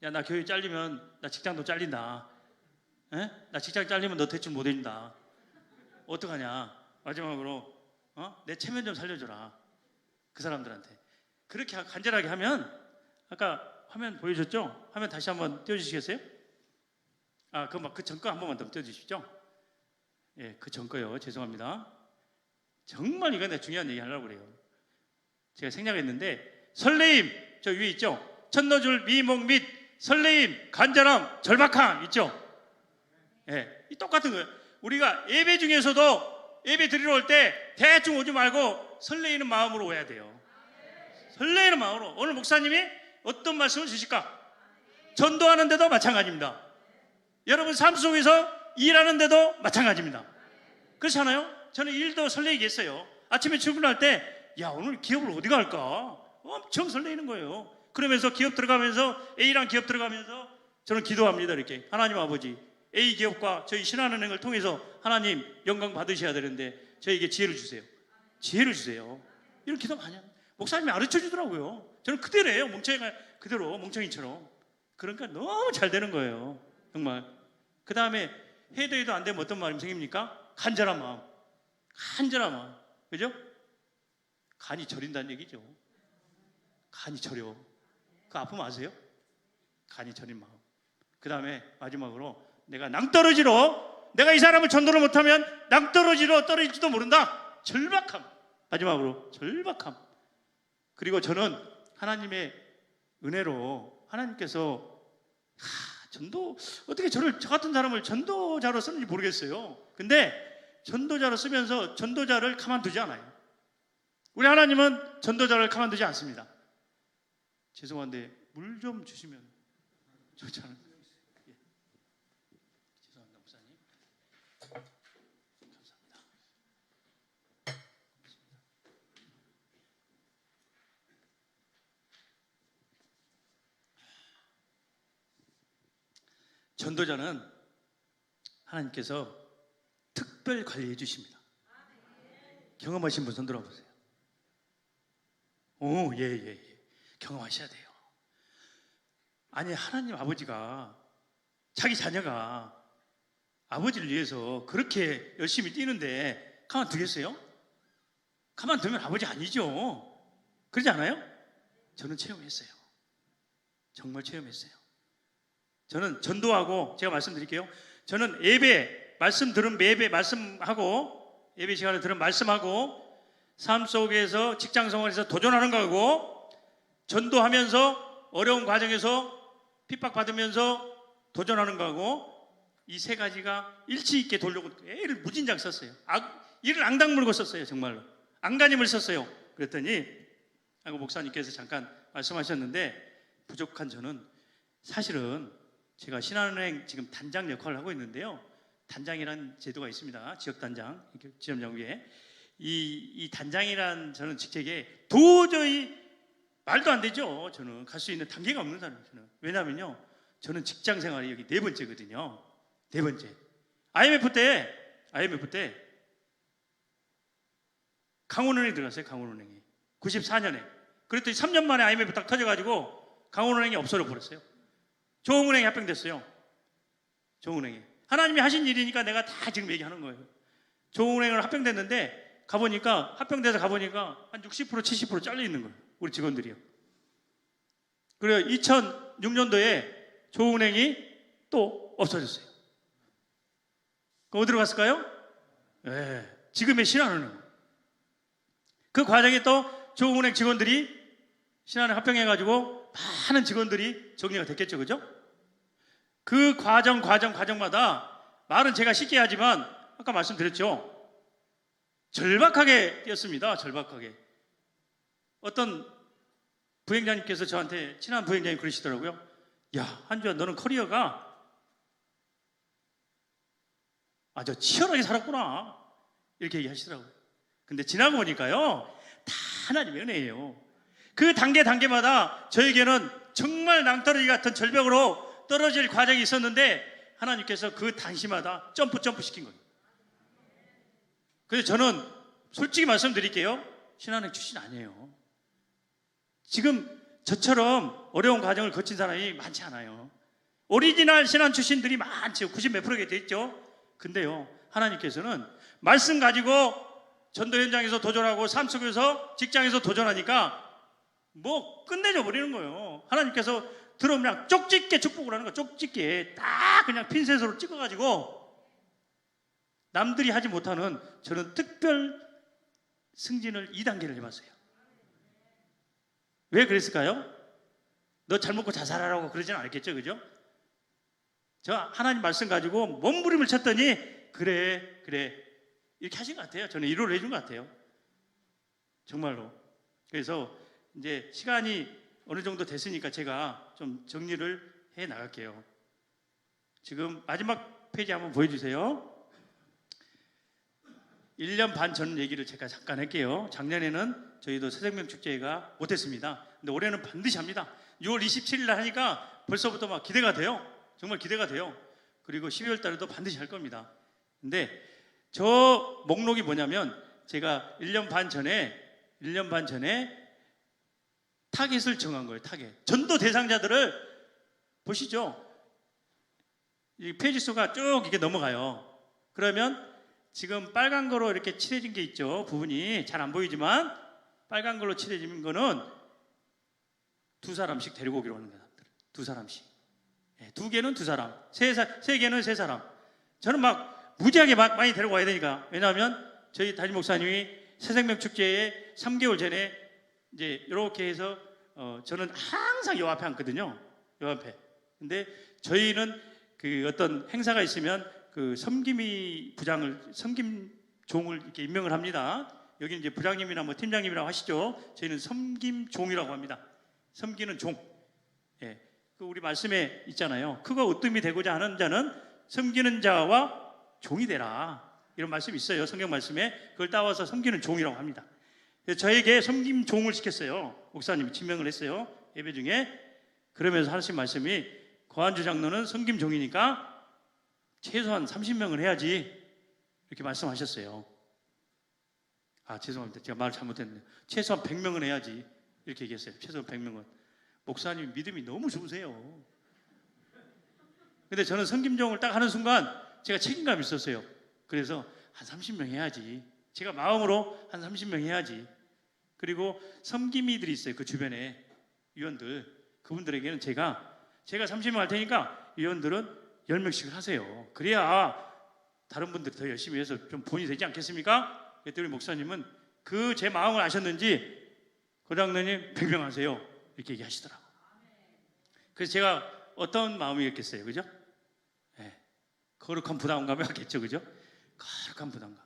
야, 나 교회 잘리면 나 직장도 잘린다. 나 직장 잘리면 너 대출 못 해준다. 어떡하냐? 마지막으로 내 체면 좀 살려줘라. 그 사람들한테 그렇게 간절하게 하면, 아까 화면 보여줬죠? 화면 다시 한번 띄워주시겠어요? 그 전거 한 번만 더 띄워주십시오. 예, 그 전거요. 죄송합니다. 정말 이건 내가 중요한 얘기 하려고 그래요. 제가 생략했는데, 설레임 저 위에 있죠? 첫노줄 미목 및 설레임, 간절함, 절박함 있죠? 예, 이 똑같은 거예요. 우리가 예배 중에서도 예배 드리러 올 때 대충 오지 말고 설레이는 마음으로 오야 돼요. 설레이는 마음으로. 오늘 목사님이 어떤 말씀을 주실까? 전도하는데도 마찬가지입니다. 여러분 삶 속에서 일하는데도 마찬가지입니다. 그렇잖아요? 저는 일도 설레게 했어요. 아침에 출근할 때 야, 오늘 기업을 어디 갈까? 엄청 설레이는 거예요. 그러면서 기업 들어가면서 A랑 기업 들어가면서 저는 기도합니다. 이렇게 하나님 아버지, A 기업과 저희 신한은행을 통해서 하나님 영광 받으셔야 되는데 저에게 지혜를 주세요. 지혜를 주세요. 이런 기도 많이 합니다. 목사님이 가르쳐 주더라고요. 저는 그대로예요. 멍청이가 그대로 멍청이처럼. 그러니까 너무 잘 되는 거예요. 정말. 그 다음에 해도 해도 안 되면 어떤 마음이 생깁니까? 간절한 마음. 간절한 마음. 그죠? 간이 저린다는 얘기죠. 간이 저려. 그 아픔 아세요? 간이 저린 마음. 그 다음에 마지막으로 내가 낭떠러지로, 내가 이 사람을 전도를 못하면 낭떠러지로 떨어질지도 모른다. 절박함. 마지막으로 절박함. 그리고 저는 하나님의 은혜로 하나님께서 전도, 어떻게 저 같은 사람을 전도자로 쓰는지 모르겠어요. 근데 전도자로 쓰면서 전도자를 가만두지 않아요. 우리 하나님은 전도자를 가만두지 않습니다. 죄송한데 물 좀 주시면 좋지 않을까요? 예. 죄송합니다, 목사님. 감사합니다. 전도자는 하나님께서 특별 관리해 주십니다. 경험하신 분 손 들어보세요. 오, 예. 경험하셔야 돼요. 아니, 하나님 아버지가 자기 자녀가 아버지를 위해서 그렇게 열심히 뛰는데 가만두겠어요? 가만두면 아버지 아니죠. 그러지 않아요? 저는 체험했어요. 정말 체험했어요. 저는 전도하고, 제가 말씀드릴게요. 저는 예배 말씀 들은 예배 말씀하고, 예배 시간에 들은 말씀하고, 삶 속에서 직장 생활에서 도전하는 거하고, 전도하면서 어려운 과정에서 핍박받으면서 도전하는 거하고, 이 세 가지가 일치 있게 돌려고 애를 무진장 썼어요. 이를 앙당 물고 썼어요. 정말로 안간힘을 썼어요. 그랬더니 목사님께서 잠깐 말씀하셨는데, 부족한 저는 사실은 제가 신한은행 지금 단장 역할을 하고 있는데요. 단장이라는 제도가 있습니다. 지역단장, 지점장 위에. 이 단장이란 저는 직책에 도저히 말도 안 되죠. 저는 갈 수 있는 단계가 없는 사람이에요. 왜냐면요, 저는 직장 생활이 여기 4번째거든요. 4번째. IMF 때 강원은행에 들어갔어요. 강원은행에 94년에. 그랬더니 3년 만에 IMF 딱 터져가지고 강원은행이 없어져 버렸어요. 조흥은행에 합병됐어요. 조흥은행에. 하나님이 하신 일이니까 내가 다 지금 얘기하는 거예요. 조흥은행을 합병됐는데 합병돼서 가보니까 한 60% 70% 잘려 있는 거예요. 우리 직원들이요. 그래서 2006년도에 조흥은행이 또 없어졌어요. 그럼 어디로 갔을까요? 지금의 신한은행. 그 과정에 또 조흥은행 직원들이 신한은행 합병해가지고 많은 직원들이 정리가 됐겠죠, 그죠? 그 과정마다 말은 제가 쉽게 하지만 아까 말씀드렸죠. 절박하게 뛰었습니다. 절박하게. 어떤 부행장님께서 저한테, 친한 부행장님 그러시더라고요. 야, 한주야, 너는 커리어가 아주 치열하게 살았구나. 이렇게 얘기하시더라고요. 근데 지나고 보니까요, 다 하나님의 은혜예요. 그 단계마다 저에게는 정말 낭떠러지 같은 절벽으로 떨어질 과정이 있었는데 하나님께서 그 단시마다 점프 시킨 거예요. 그래서 저는 솔직히 말씀드릴게요. 신한은행 출신 아니에요. 지금 저처럼 어려운 과정을 거친 사람이 많지 않아요. 오리지널 신한 출신들이 많죠. 90몇 프로가 돼 있죠. 근데요, 하나님께서는 말씀 가지고 전도 현장에서 도전하고 삶 속에서 직장에서 도전하니까 뭐 끝내줘 버리는 거예요. 하나님께서 들어오면 쪽집게 축복을 하는 거예요. 쪽집게 딱 그냥 핀셋으로 찍어가지고 남들이 하지 못하는 저는 특별 승진을 2단계를 해봤어요. 왜 그랬을까요? 너 잘 먹고 잘 살아라고 그러진 않았겠죠, 그죠? 저 하나님 말씀 가지고 몸부림을 쳤더니 그래 이렇게 하신 것 같아요. 저는 위로를 해준 것 같아요. 정말로. 그래서 이제 시간이 어느 정도 됐으니까 제가 좀 정리를 해 나갈게요. 지금 마지막 페이지 한번 보여주세요. 1년 반 전 얘기를 제가 잠깐 할게요. 작년에는 저희도 새생명 축제가 못했습니다. 근데 올해는 반드시 합니다. 6월 27일 날 하니까 벌써부터 막 기대가 돼요. 정말 기대가 돼요. 그리고 12월 달에도 반드시 할 겁니다. 근데 저 목록이 뭐냐면 제가 1년 반 전에 타겟을 정한 거예요. 타겟. 전도 대상자들을 보시죠. 이 페이지 수가 쭉 이렇게 넘어가요. 그러면 지금 빨간 거로 이렇게 칠해진 게 있죠. 부분이 잘 안 보이지만 빨간 걸로 칠해진 거는 두 사람씩 데리고 오기로 하는 거예요. 두 사람씩. 두 개는 두 사람, 세 개는 세 사람. 저는 막 무지하게 많이 데리고 와야 되니까. 왜냐하면 저희 담임 목사님이 새생명 축제에 3개월 전에 이제 이렇게 해서 저는 항상 요 앞에 앉거든요. 요 앞에. 근데 저희는 그 어떤 행사가 있으면 그 섬김이 종을 이렇게 임명을 합니다. 여기 이제 부장님이나 뭐 팀장님이라고 하시죠. 저희는 섬김종이라고 합니다. 섬기는 종. 예. 그 우리 말씀에 있잖아요. 크고 으뜸이 되고자 하는 자는 섬기는 자와 종이 되라. 이런 말씀이 있어요. 성경 말씀에. 그걸 따와서 섬기는 종이라고 합니다. 저에게 섬김 종을 시켰어요. 목사님이 지명을 했어요. 예배 중에. 그러면서 하신 말씀이 고한주 장로는 섬김 종이니까 최소한 30명을 해야지 이렇게 말씀하셨어요. 아, 죄송합니다. 제가 말을 잘못했네요. 최소한 100명은 해야지 이렇게 얘기했어요. 최소한 100명은. 목사님 믿음이 너무 좋으세요. 근데 저는 섬김종을 딱 하는 순간 제가 책임감이 있었어요. 그래서 한 30명 해야지. 제가 마음으로 한 30명 해야지. 그리고 섬김이들이 있어요. 그 주변에 위원들. 그분들에게는 제가 30명 할 테니까 위원들은 10명씩을 하세요. 그래야 다른 분들이 더 열심히 해서 좀 본이 되지 않겠습니까? 그랬더니 목사님은 그 제 마음을 아셨는지 고장로님 100명 하세요. 이렇게 얘기하시더라고요. 그래서 제가 어떤 마음이었겠어요. 그죠? 네. 거룩한 부담감이 왔겠죠. 그죠? 거룩한 부담감.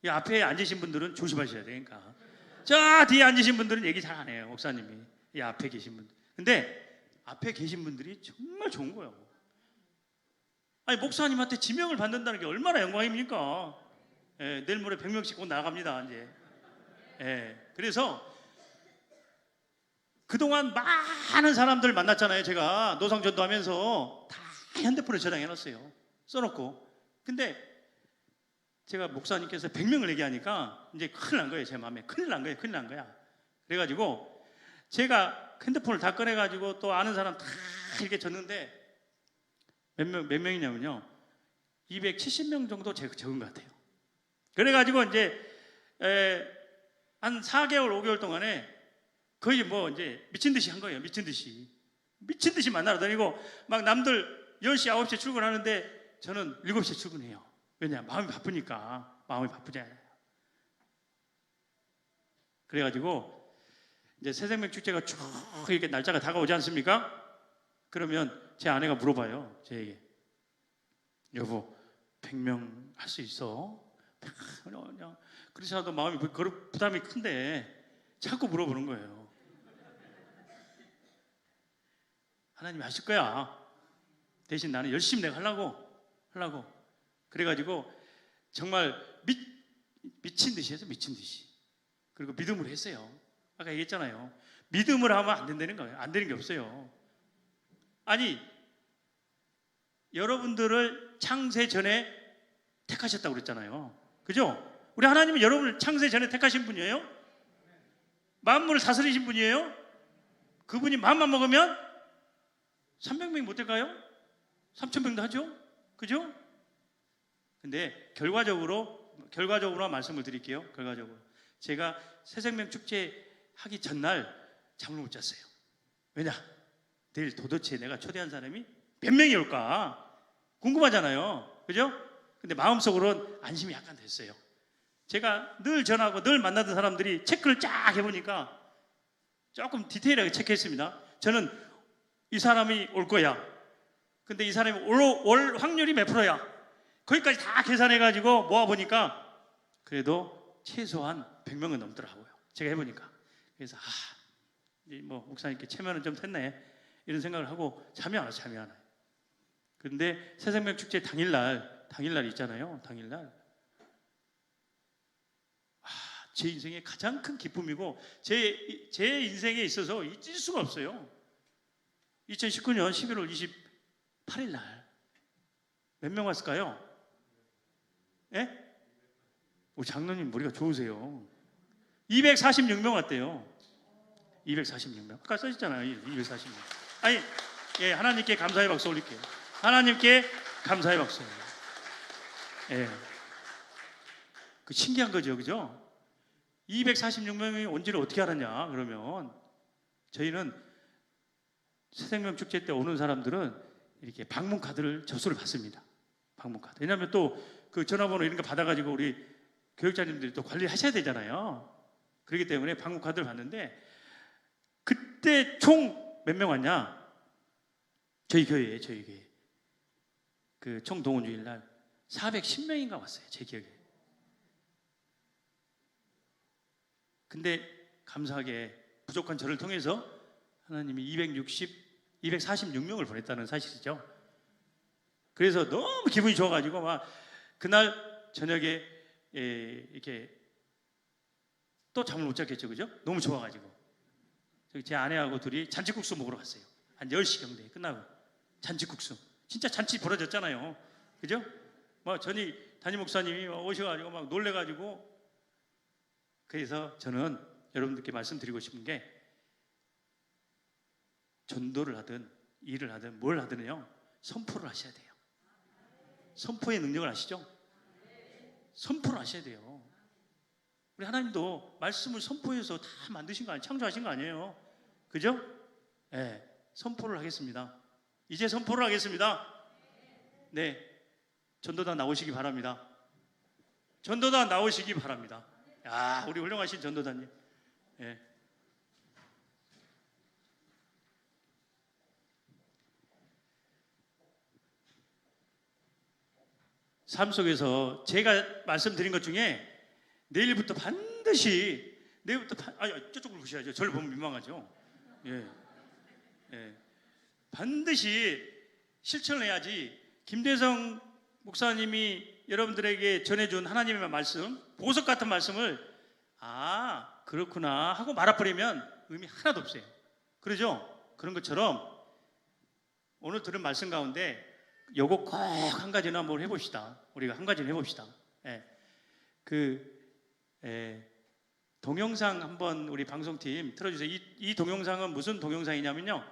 이 앞에 앉으신 분들은 조심하셔야 되니까. 저 뒤에 앉으신 분들은 얘기 잘 안 해요. 목사님이. 이 앞에 계신 분들. 근데 앞에 계신 분들이 정말 좋은 거예요. 아니 목사님한테 지명을 받는다는 게 얼마나 영광입니까? 예, 내일 모레 100명씩 곧 나갑니다. 이제. 예, 그래서 그동안 많은 사람들 만났잖아요. 제가 노상전도하면서 다 핸드폰에 저장해놨어요. 써놓고. 근데 제가 목사님께서 100명을 얘기하니까 이제 큰일 난 거예요. 제 마음에. 큰일 난 거야. 그래가지고 제가 핸드폰을 다 꺼내가지고 또 아는 사람 다 이렇게 줬는데 몇 명이냐면요. 270명 정도 적은 것 같아요. 그래가지고 이제 한 4개월, 5개월 동안에 거의 뭐 이제 미친 듯이 한 거예요. 미친 듯이 만나러 다니고 막 남들 10시, 9시에 출근하는데 저는 7시에 출근해요. 왜냐? 마음이 바쁘니까. 마음이 바쁘잖아요. 그래가지고 이제 새생명 축제가 쭉 이렇게 날짜가 다가오지 않습니까? 그러면 제 아내가 물어봐요. 제에게. 여보, 100명 할 수 있어? 그렇지 않아도 마음이 부담이 큰데 자꾸 물어보는 거예요. 하나님이 하실 거야. 대신 나는 열심히 내가 하려고. 그래가지고 정말 미친 듯이 해서 미친 듯이. 그리고 믿음으로 했어요. 아까 얘기했잖아요. 믿음으로 하면 안 된다는 거예요. 안 되는 게 없어요. 아니, 여러분들을 창세 전에 택하셨다고 그랬잖아요. 그죠? 우리 하나님은 여러분을 창세 전에 택하신 분이에요. 만물을 다스리신 분이에요. 그분이 마음만 먹으면 300명이 못 될까요? 3,000명도 하죠. 그죠? 근데 결과적으로 말씀을 드릴게요. 결과적으로 제가 새생명 축제 하기 전날 잠을 못 잤어요. 왜냐? 내일 도대체 내가 초대한 사람이 몇 명이 올까? 궁금하잖아요. 그죠? 근데 마음속으로는 안심이 약간 됐어요. 제가 늘 전하고 늘 만나던 사람들이 체크를 쫙 해보니까 조금 디테일하게 체크했습니다. 저는 이 사람이 올 거야. 근데 이 사람이 올 확률이 몇 프로야? 거기까지 다 계산해가지고 모아보니까 그래도 최소한 100명은 넘더라고요. 제가 해보니까. 그래서 뭐 목사님께 체면은 좀 됐네 이런 생각을 하고 잠이 안 와요. 그런데 새생명 축제 당일날 있잖아요. 당일날 제 인생의 가장 큰 기쁨이고 제 인생에 있어서 잊을 수가 없어요. 2019년 11월 8일 날 몇 명 왔을까요? 예? 우리 장로님 머리가 좋으세요. 246명 왔대요. 246명. 아까 써있잖아요. 246명. 아니, 예, 하나님께 감사의 박수 올릴게요. 하나님께 감사의 박수. 예. 그 신기한 거죠, 그죠? 246명이 온지를 어떻게 알았냐? 그러면 저희는 새생명 축제 때 오는 사람들은 이렇게 방문 카드를 접수를 받습니다. 방문 카드. 왜냐하면 또 그 전화번호 이런 거 받아가지고 우리 교육자님들이 또 관리하셔야 되잖아요. 그렇기 때문에 방문 카드를 받는데 그때 총 몇 명 왔냐? 저희 교회에 그 총동원주일 날 410명인가 왔어요. 제 기억에. 근데 감사하게 부족한 저를 통해서 하나님이 246명을 보냈다는 사실이죠. 그래서 너무 기분이 좋아가지고 막 그날 저녁에 이렇게 또 잠을 못 잤겠죠, 그죠? 너무 좋아가지고 제 아내하고 둘이 잔치국수 먹으러 갔어요. 한 10시 경대에 끝나고 잔치국수. 진짜 잔치 벌어졌잖아요, 그죠? 막 전이 담임 목사님이 오셔가지고 막 놀래가지고. 그래서 저는 여러분들께 말씀드리고 싶은 게 전도를 하든 일을 하든 뭘 하든요 선포를 하셔야 돼요. 선포의 능력을 아시죠? 선포를 하셔야 돼요. 우리 하나님도 말씀을 선포해서 다 만드신 거 아니에요? 창조하신 거 아니에요? 그죠? 네, 선포를 하겠습니다. 이제 선포를 하겠습니다. 네, 전도단 나오시기 바랍니다. 전도단 나오시기 바랍니다. 야, 우리 훌륭하신 전도단님. 네. 삶 속에서 제가 말씀드린 것 중에 내일부터 반드시 저쪽으로 보셔야죠. 저를 보면 민망하죠. 예. 예. 반드시 실천을 해야지. 김대성 목사님이 여러분들에게 전해준 하나님의 말씀, 보석 같은 말씀을 그렇구나 하고 말아버리면 의미 하나도 없어요. 그러죠? 그런 것처럼 오늘 들은 말씀 가운데 요거 꼭 한 가지는 한번 해봅시다. 우리가 한 가지는 해봅시다. 예. 동영상 한번 우리 방송팀 틀어주세요. 이 동영상은 무슨 동영상이냐면요.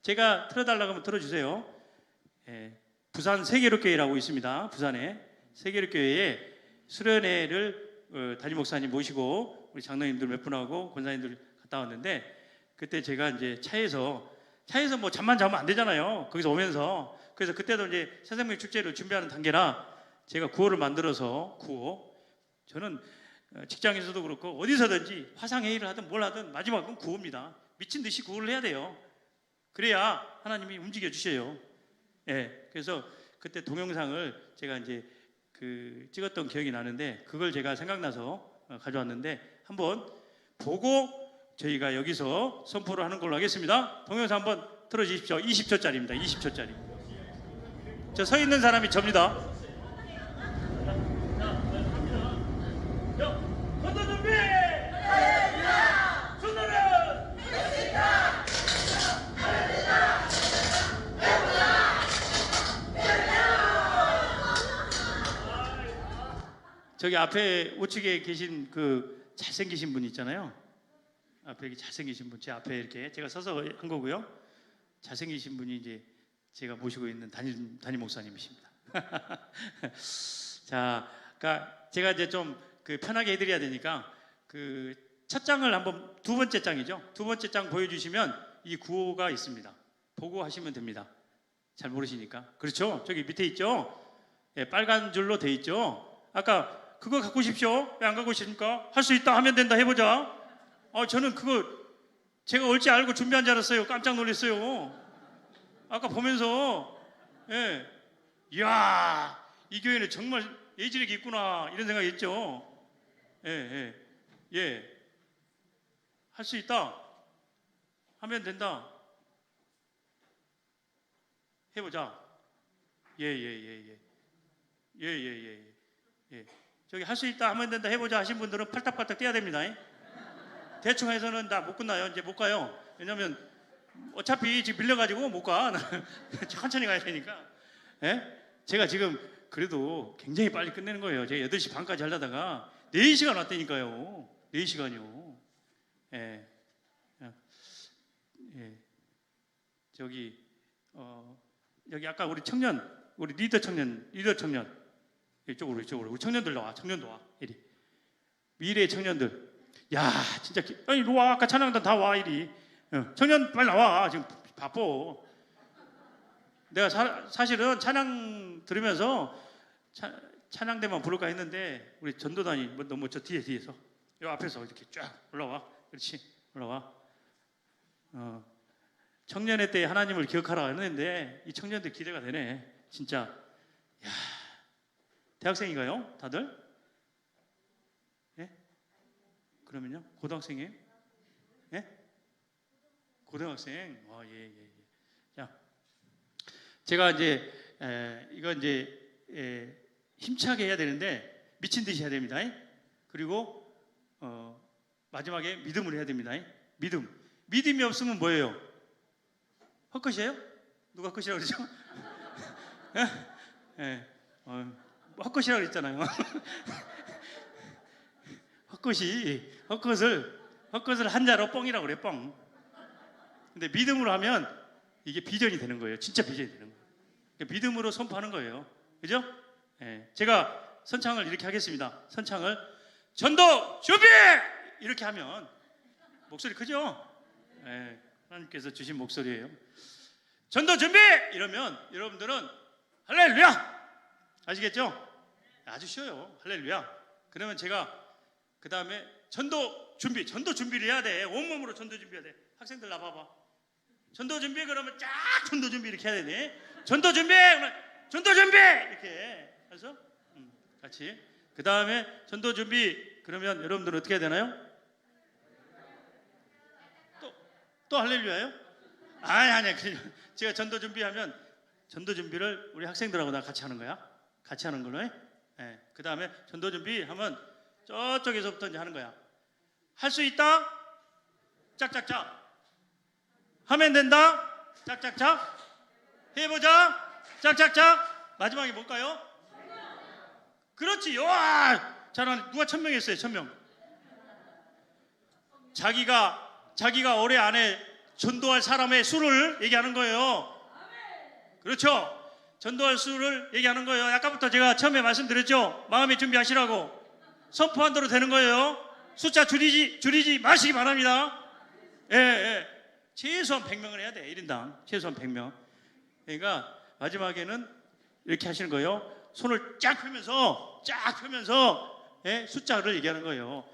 제가 틀어달라고 하면 틀어주세요. 예. 부산 세계롭교회라고 있습니다. 부산에 세계롭교회에 수련회를 담임 목사님 모시고 우리 장로님들 몇 분하고 권사님들 갔다 왔는데 그때 제가 이제 차에서 뭐 잠만 자면 안 되잖아요. 거기서 오면서. 그래서 그때도 이제 새생명 축제를 준비하는 단계라 제가 구호를 만들어서 저는 직장에서도 그렇고 어디서든지 화상회의를 하든 뭘 하든 마지막은 구호입니다. 미친 듯이 구호를 해야 돼요. 그래야 하나님이 움직여 주셔요. 예, 그래서 그때 동영상을 제가 이제 찍었던 기억이 나는데 그걸 제가 생각나서 가져왔는데 한번 보고 저희가 여기서 선포를 하는 걸로 하겠습니다. 동영상 한번 틀어주십시오. 20초짜리입니다. 20초짜리. 저 서 있는 사람이 접니다. 전도 준비! 전도는! 저기 앞에 우측에 계신 그 잘생기신 분 있잖아요. 앞에 이렇게 잘생기신 분, 제 앞에 이렇게 제가 서서 한 거고요. 잘생기신 분이 이제 제가 모시고 있는 담임 목사님이십니다. 자, 그러니까 제가 이제 좀 편하게 해드려야 되니까 첫 장을 한번 두 번째 장이죠. 두 번째 장 보여주시면 이 구호가 있습니다. 보고 하시면 됩니다. 잘 모르시니까. 그렇죠? 저기 밑에 있죠. 예, 빨간 줄로 돼 있죠. 아까 그거 갖고 오십시오. 왜 안 갖고 오십니까? 할 수 있다 하면 된다 해보자. 저는 그거 제가 올지 알고 준비한 줄 알았어요. 깜짝 놀랐어요. 아까 보면서 이야, 이 교회는 정말 예지력이 있구나 이런 생각이 했죠. 할 수 있다 하면 된다 해보자. 저기 할 수 있다 하면 된다 해보자 하신 분들은 팔딱팔딱 뛰어야 됩니다. 대충 해서는 다 못 끝나요. 이제 못 가요. 왜냐면 어차피 지금 밀려가지고 못 가. 천천히 가야 되니까. 예? 제가 지금 그래도 굉장히 빨리 끝내는 거예요. 제가 8시 반까지 하려다가 4시간 왔다니까요. 4시간이요. 예. 예. 저기 여기 아까 우리 청년, 우리 리더 청년 이쪽으로 우리 청년들 나와. 청년도 와. 이리. 미래의 청년들. 야, 진짜 아니 이리 와. 아까 찬양단 다 와. 이리. 청년 빨리 나와. 지금 바빠. 내가 사실은 찬양 들으면서 찬양대만 부를까 했는데 우리 전도단이 너무 저 뒤에서 요 앞에서 이렇게 쫙 올라와. 그렇지. 올라와. 청년의 때 하나님을 기억하라 했는데 이 청년들 기대가 되네. 진짜. 야, 대학생인가요? 다들? 예? 그러면요? 고등학생이에요? 예? 고등학생. 예. 자, 제가 이제 이거 이제 힘차게 해야 되는데 미친 듯이 해야 됩니다. 그리고 마지막에 믿음으로 해야 됩니다. 믿음이 없으면 뭐예요? 헛것이에요? 누가 헛것이라고 그러죠? 예? 헛것이라고 그랬잖아요. 헛것을 한자로 뻥이라고 그래. 뻥. 근데 믿음으로 하면 이게 비전이 되는 거예요. 진짜 비전이 되는 거예요. 그러니까 믿음으로 선포하는 거예요. 그죠? 예. 제가 선창을 이렇게 하겠습니다. 선창을 전도 준비! 이렇게 하면 목소리 크죠? 예. 하나님께서 주신 목소리예요. 전도 준비! 이러면 여러분들은 할렐루야! 아시겠죠? 아주 쉬워요. 할렐루야. 그러면 제가 그 다음에 전도 준비를 해야 돼. 온몸으로 전도 준비해야 돼. 학생들 나봐봐. 전도 준비 그러면 쫙 전도 준비 이렇게 해야 되네. 전도 준비! 그러면 전도 준비! 이렇게 해서 같이. 그 다음에 전도 준비 그러면 여러분들은 어떻게 해야 되나요? 또 할렐루야요? 아니 제가 전도 준비하면 전도 준비를 우리 학생들하고 나 같이 하는 거야. 같이 하는 걸로 해. 네. 그 다음에 전도 준비하면 저쪽에서부터 이제 하는 거야. 할 수 있다? 짝짝짝. 하면 된다? 짝짝짝. 해보자? 짝짝짝. 마지막에 뭘까요? 그렇지. 와, 잘하네. 누가 1000명 했어요? 1000명. 자기가 올해 안에 전도할 사람의 수를 얘기하는 거예요. 그렇죠. 전도할 수를 얘기하는 거예요. 아까부터 제가 처음에 말씀드렸죠. 마음의 준비하시라고. 선포한 대로 되는 거예요. 숫자 줄이지 마시기 바랍니다. 예. 최소한 100명을 해야 돼. 1인당 최소한 100명. 그러니까 마지막에는 이렇게 하시는 거예요. 손을 쫙 펴면서 예? 숫자를 얘기하는 거예요.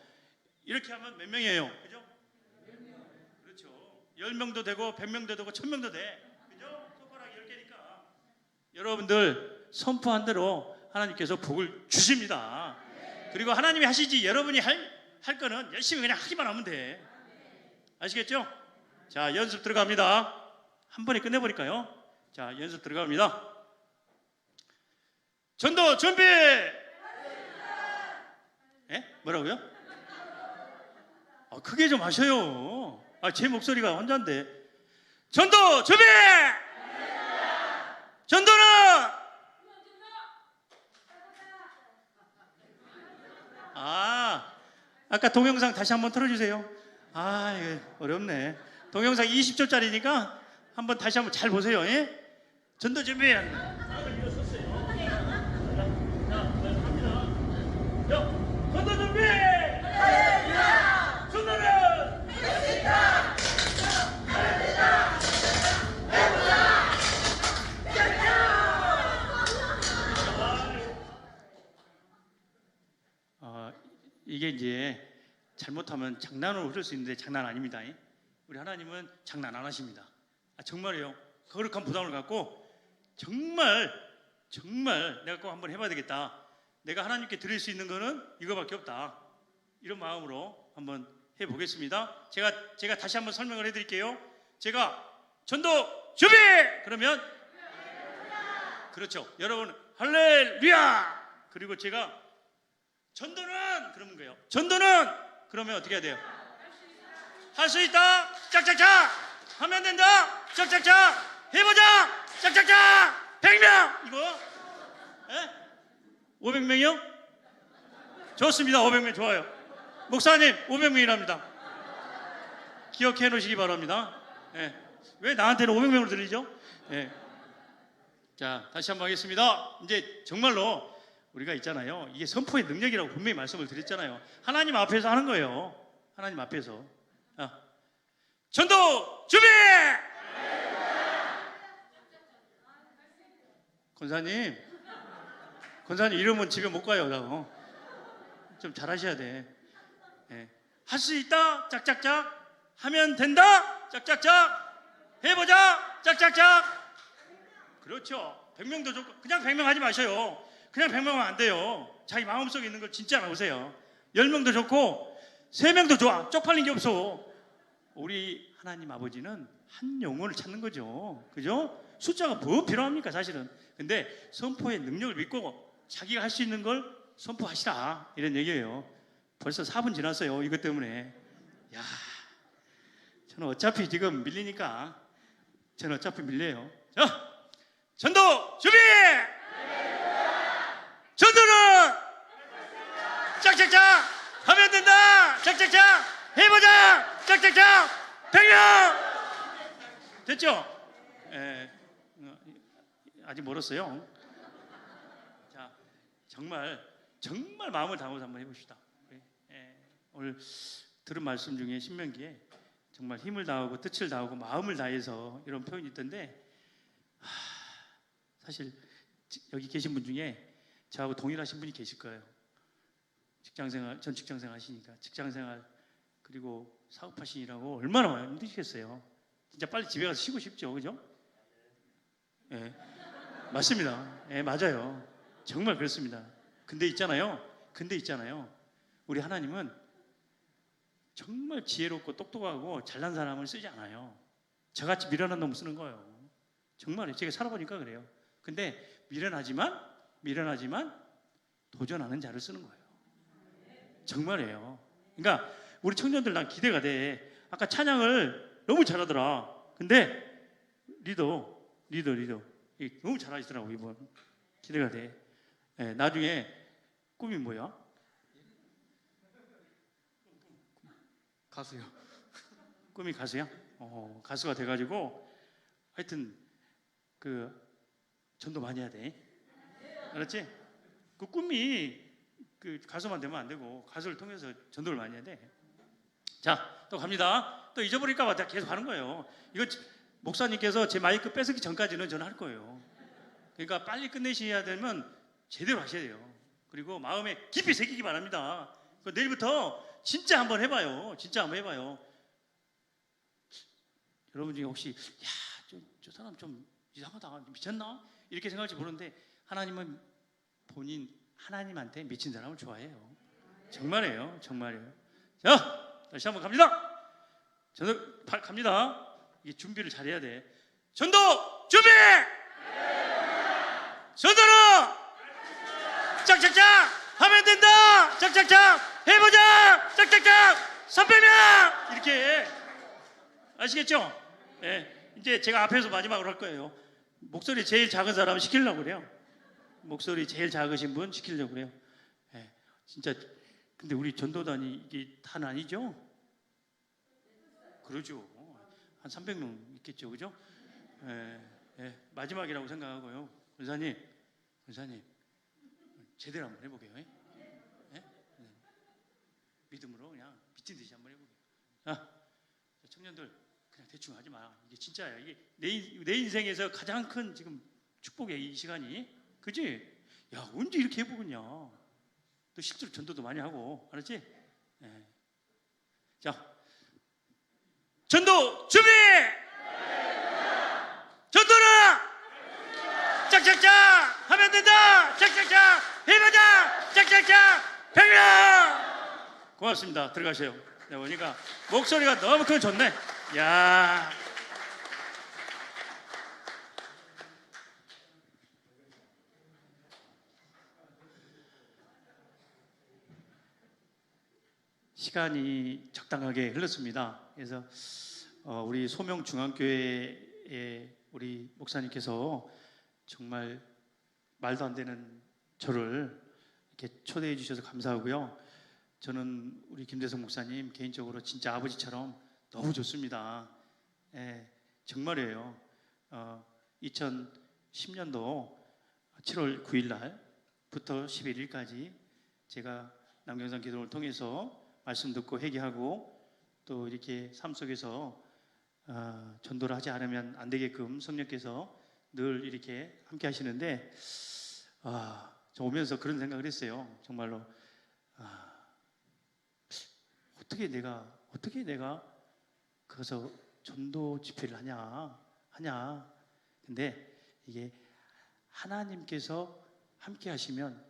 이렇게 하면 몇 명이에요? 그죠? 10명도 되고 100명도 되고 1000명도 돼. 그죠? 손가락이 10개니까. 여러분들 선포한 대로 하나님께서 복을 주십니다. 그리고 하나님이 하시지 여러분이 할 거는 열심히 그냥 하기만 하면 돼. 아시겠죠? 자, 연습 들어갑니다. 한 번에 끝내버릴까요? 자, 연습 들어갑니다. 전도 준비! 예? 뭐라고요? 크게 좀 하셔요. 제 목소리가 혼자인데. 전도 준비! 전도는! 아까 동영상 다시 한번 틀어주세요. 이거 어렵네. 동영상 20초짜리니까 한번 다시 한번 잘 보세요. 예? 전도 준비! 전도 준비! 전도는! 이게 이제 잘못하면 장난으로 흐를 수 있는데 장난 아닙니다. 우리 하나님은 장난 안 하십니다. 정말이에요. 거룩한 부담을 갖고 정말 내가 꼭 한번 해봐야 되겠다. 내가 하나님께 드릴 수 있는 거는 이거밖에 없다. 이런 마음으로 한번 해보겠습니다. 제가 다시 한번 설명을 해드릴게요. 제가 전도 준비! 그러면 그렇죠. 여러분 할렐루야! 그리고 제가 전도는 그러는 거예요. 전도는 그러면 어떻게 해야 돼요? 할 수 있다. 짝짝짝. 하면 된다. 짝짝짝 해보자. 짝짝짝 100명 이거 500명이요? 좋습니다. 500명 좋아요. 목사님 500명이랍니다. 기억해 놓으시기 바랍니다. 예. 왜 나한테는 500명으로 들리죠? 예. 자, 다시 한번 하겠습니다. 이제 정말로 우리가 있잖아요. 이게 선포의 능력이라고 분명히 말씀을 드렸잖아요. 하나님 앞에서 하는 거예요. 하나님 앞에서. 전도 준비! 권사님 이러면 집에 못 가요. 좀 잘하셔야 돼. 예. 할 수 있다. 짝짝짝 하면 된다. 짝짝짝 해보자. 짝짝짝. 그렇죠. 100명도 좋고 그냥 100명 하지 마셔요. 그냥 100명은 안 돼요. 자기 마음속에 있는 걸 진짜 나오세요. 10명도 좋고 3명도 좋아. 쪽팔린 게 없어. 우리 하나님 아버지는 한 영혼을 찾는 거죠. 그죠? 숫자가 뭐 필요합니까 사실은. 근데 선포의 능력을 믿고 자기가 할 수 있는 걸 선포하시라 이런 얘기예요. 벌써 4분 지났어요. 이것 때문에. 야, 저는 어차피 지금 밀리니까 저는 어차피 밀려요. 자, 전도 준비! 전도는 짝짝짝 하면 된다. 짝짝짝 해보자. 짝짝짝 100명 됐죠? 아직 멀었어요. 자, 정말 마음을 다하면서 한번 해봅시다. 오늘 들은 말씀 중에 신명기에 정말 힘을 다하고 뜻을 다하고 마음을 다해서 이런 표현이 있던데 사실 여기 계신 분 중에 저하고 동일하신 분이 계실 거예요. 직장생활, 전 직장생활 하시니까 직장생활 그리고 사업하시느라고 얼마나 힘드시겠어요. 진짜 빨리 집에 가서 쉬고 싶죠, 그죠? 예, 맞습니다. 예, 맞아요. 정말 그렇습니다. 근데 있잖아요. 우리 하나님은 정말 지혜롭고 똑똑하고 잘난 사람을 쓰지 않아요. 저같이 미련한 놈 쓰는 거예요. 정말요. 제가 살아보니까 그래요. 근데 미련하지만 도전하는 자를 쓰는 거예요. 정말이에요. 그러니까 우리 청년들 난 기대가 돼. 아까 찬양을 너무 잘하더라. 근데 리더 너무 잘하시더라고. 이번 기대가 돼. 네, 나중에 꿈이 뭐야? 가수요. 꿈이 가수야? 가수가 돼가지고 하여튼 그 전도 많이 해야 돼. 알았지? 그 꿈이 그 가수만 되면 안 되고 가수를 통해서 전도를 많이 해야 돼. 자, 또 갑니다. 또 잊어버릴까 봐 계속 하는 거예요. 이거 목사님께서 제 마이크 뺏기 전까지는 저는 할 거예요. 그러니까 빨리 끝내셔야 되면 제대로 하셔야 돼요. 그리고 마음에 깊이 새기기 바랍니다. 내일부터 진짜 한번 해봐요. 여러분 중에 혹시 저 사람 좀 이상하다, 미쳤나? 이렇게 생각할지 모르는데 하나님은 본인 하나님한테 미친 사람을 좋아해요. 정말이에요. 자, 다시 한번 갑니다. 전도 갑니다. 이게 준비를 잘해야 돼. 전도 준비! 전도는 짝짝짝 하면 된다. 짝짝짝 해보자. 짝짝짝 300명 이렇게 아시겠죠? 네, 이제 제가 앞에서 마지막으로 할 거예요. 목소리 제일 작은 사람 시키려고 그래요. 목소리 제일 작으신 분 시키려고 그래요. 네, 진짜 근데 우리 전도단이 이게 다 아니죠? 그러죠. 한 300명 있겠죠, 그죠? 마지막이라고 생각하고요. 권사님 제대로 한번 해보게요. 믿음으로 그냥 미친 듯이 한번 해보게요. 청년들 그냥 대충 하지 마. 이게 진짜야. 이게 내 인생에서 가장 큰 지금 축복이야, 이 시간이. 그지? 야, 언제 이렇게 해보겠냐. 또 실제로 전도도 많이 하고, 알았지? 자, 전도 준비! 전도는 짝짝짝 하면 된다. 짝짝짝 해보자. 짝짝짝 100명. 고맙습니다. 들어가세요. 네, 보니까 목소리가 너무 좋네. 야. 시간이 적당하게 흘렀습니다. 그래서 우리 소명중앙교회의 우리 목사님께서 정말 말도 안 되는 저를 이렇게 초대해 주셔서 감사하고요. 저는 우리 김대성 목사님 개인적으로 진짜 아버지처럼 너무 좋습니다. 예, 정말이에요. 2010년도 7월 9일 날부터 11일까지 제가 남경산 기도를 통해서 말씀 듣고 회개하고 또 이렇게 삶 속에서 전도를 하지 않으면 안 되게끔 성령께서 늘 이렇게 함께 하시는데 저 오면서 그런 생각을 했어요. 정말로 어떻게 내가 가서 전도 집회를 하냐. 근데 이게 하나님께서 함께 하시면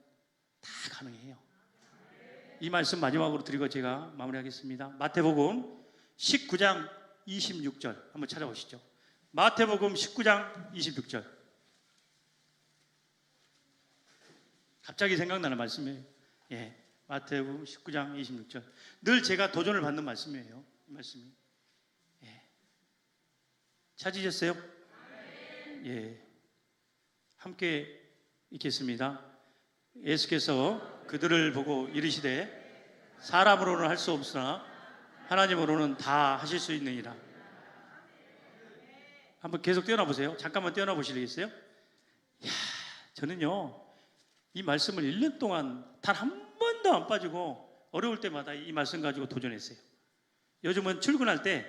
다 가능해요. 이 말씀 마지막으로 드리고 제가 마무리하겠습니다. 마태복음 19장 26절 한번 찾아보시죠. 마태복음 19장 26절. 갑자기 생각나는 말씀이에요. 예, 마태복음 19장 26절. 늘 제가 도전을 받는 말씀이에요. 이 말씀이. 예. 찾으셨어요? 예. 함께 읽겠습니다. 예수께서 그들을 보고 이르시되 사람으로는 할 수 없으나 하나님으로는 다 하실 수 있느니라. 한번 계속 떼어나 보세요. 잠깐만 떼어나 보시겠어요? 이야, 저는요 이 말씀을 1년 동안 단 한 번도 안 빠지고 어려울 때마다 이 말씀 가지고 도전했어요. 요즘은 출근할 때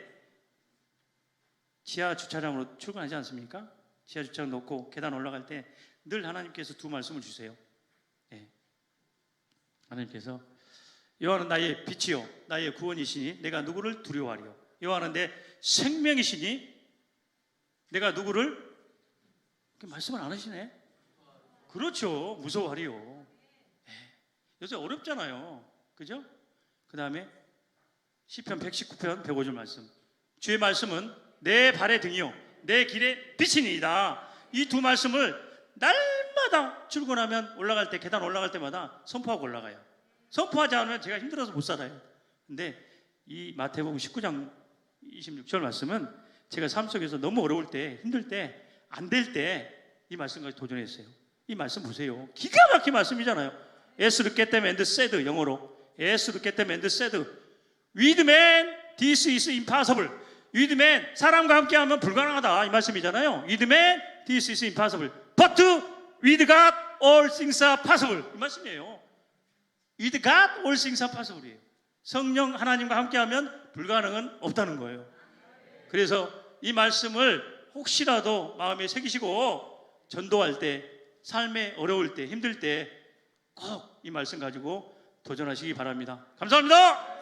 지하 주차장으로 출근하지 않습니까? 지하 주차장 놓고 계단 올라갈 때 늘 하나님께서 두 말씀을 주세요. 네. 하나님께서 여호와는 나의 빛이요 나의 구원이시니 내가 누구를 두려워하리요. 여호와는 내 생명이시니 내가 누구를 말씀을 안 하시네. 그렇죠. 무서워하리요. 네. 요새 어렵잖아요. 그죠? 그 다음에 시편 119편 105절 말씀. 주의 말씀은 내 발의 등이요 내 길의 빛이니이다. 이 두 말씀을 날마다 출근하면 올라갈 때 계단 올라갈 때마다 선포하고 올라가요. 선포하지 않으면 제가 힘들어서 못 살아요. 근데 이 마태복음 19장 26절 말씀은 제가 삶 속에서 너무 어려울 때 힘들 때 안 될 때 이 말씀까지 도전했어요. 이 말씀 보세요. 기가 막힌 말씀이잖아요. As look at them and said, 영어로 As look at them and said With man this is impossible. With man 사람과 함께하면 불가능하다 이 말씀이잖아요. With man this is impossible. But with God all things are possible. 이 말씀이에요. With God all things are possible이에요. 성령 하나님과 함께하면 불가능은 없다는 거예요. 그래서 이 말씀을 혹시라도 마음에 새기시고 전도할 때 삶에 어려울 때 힘들 때 꼭 이 말씀 가지고 도전하시기 바랍니다. 감사합니다.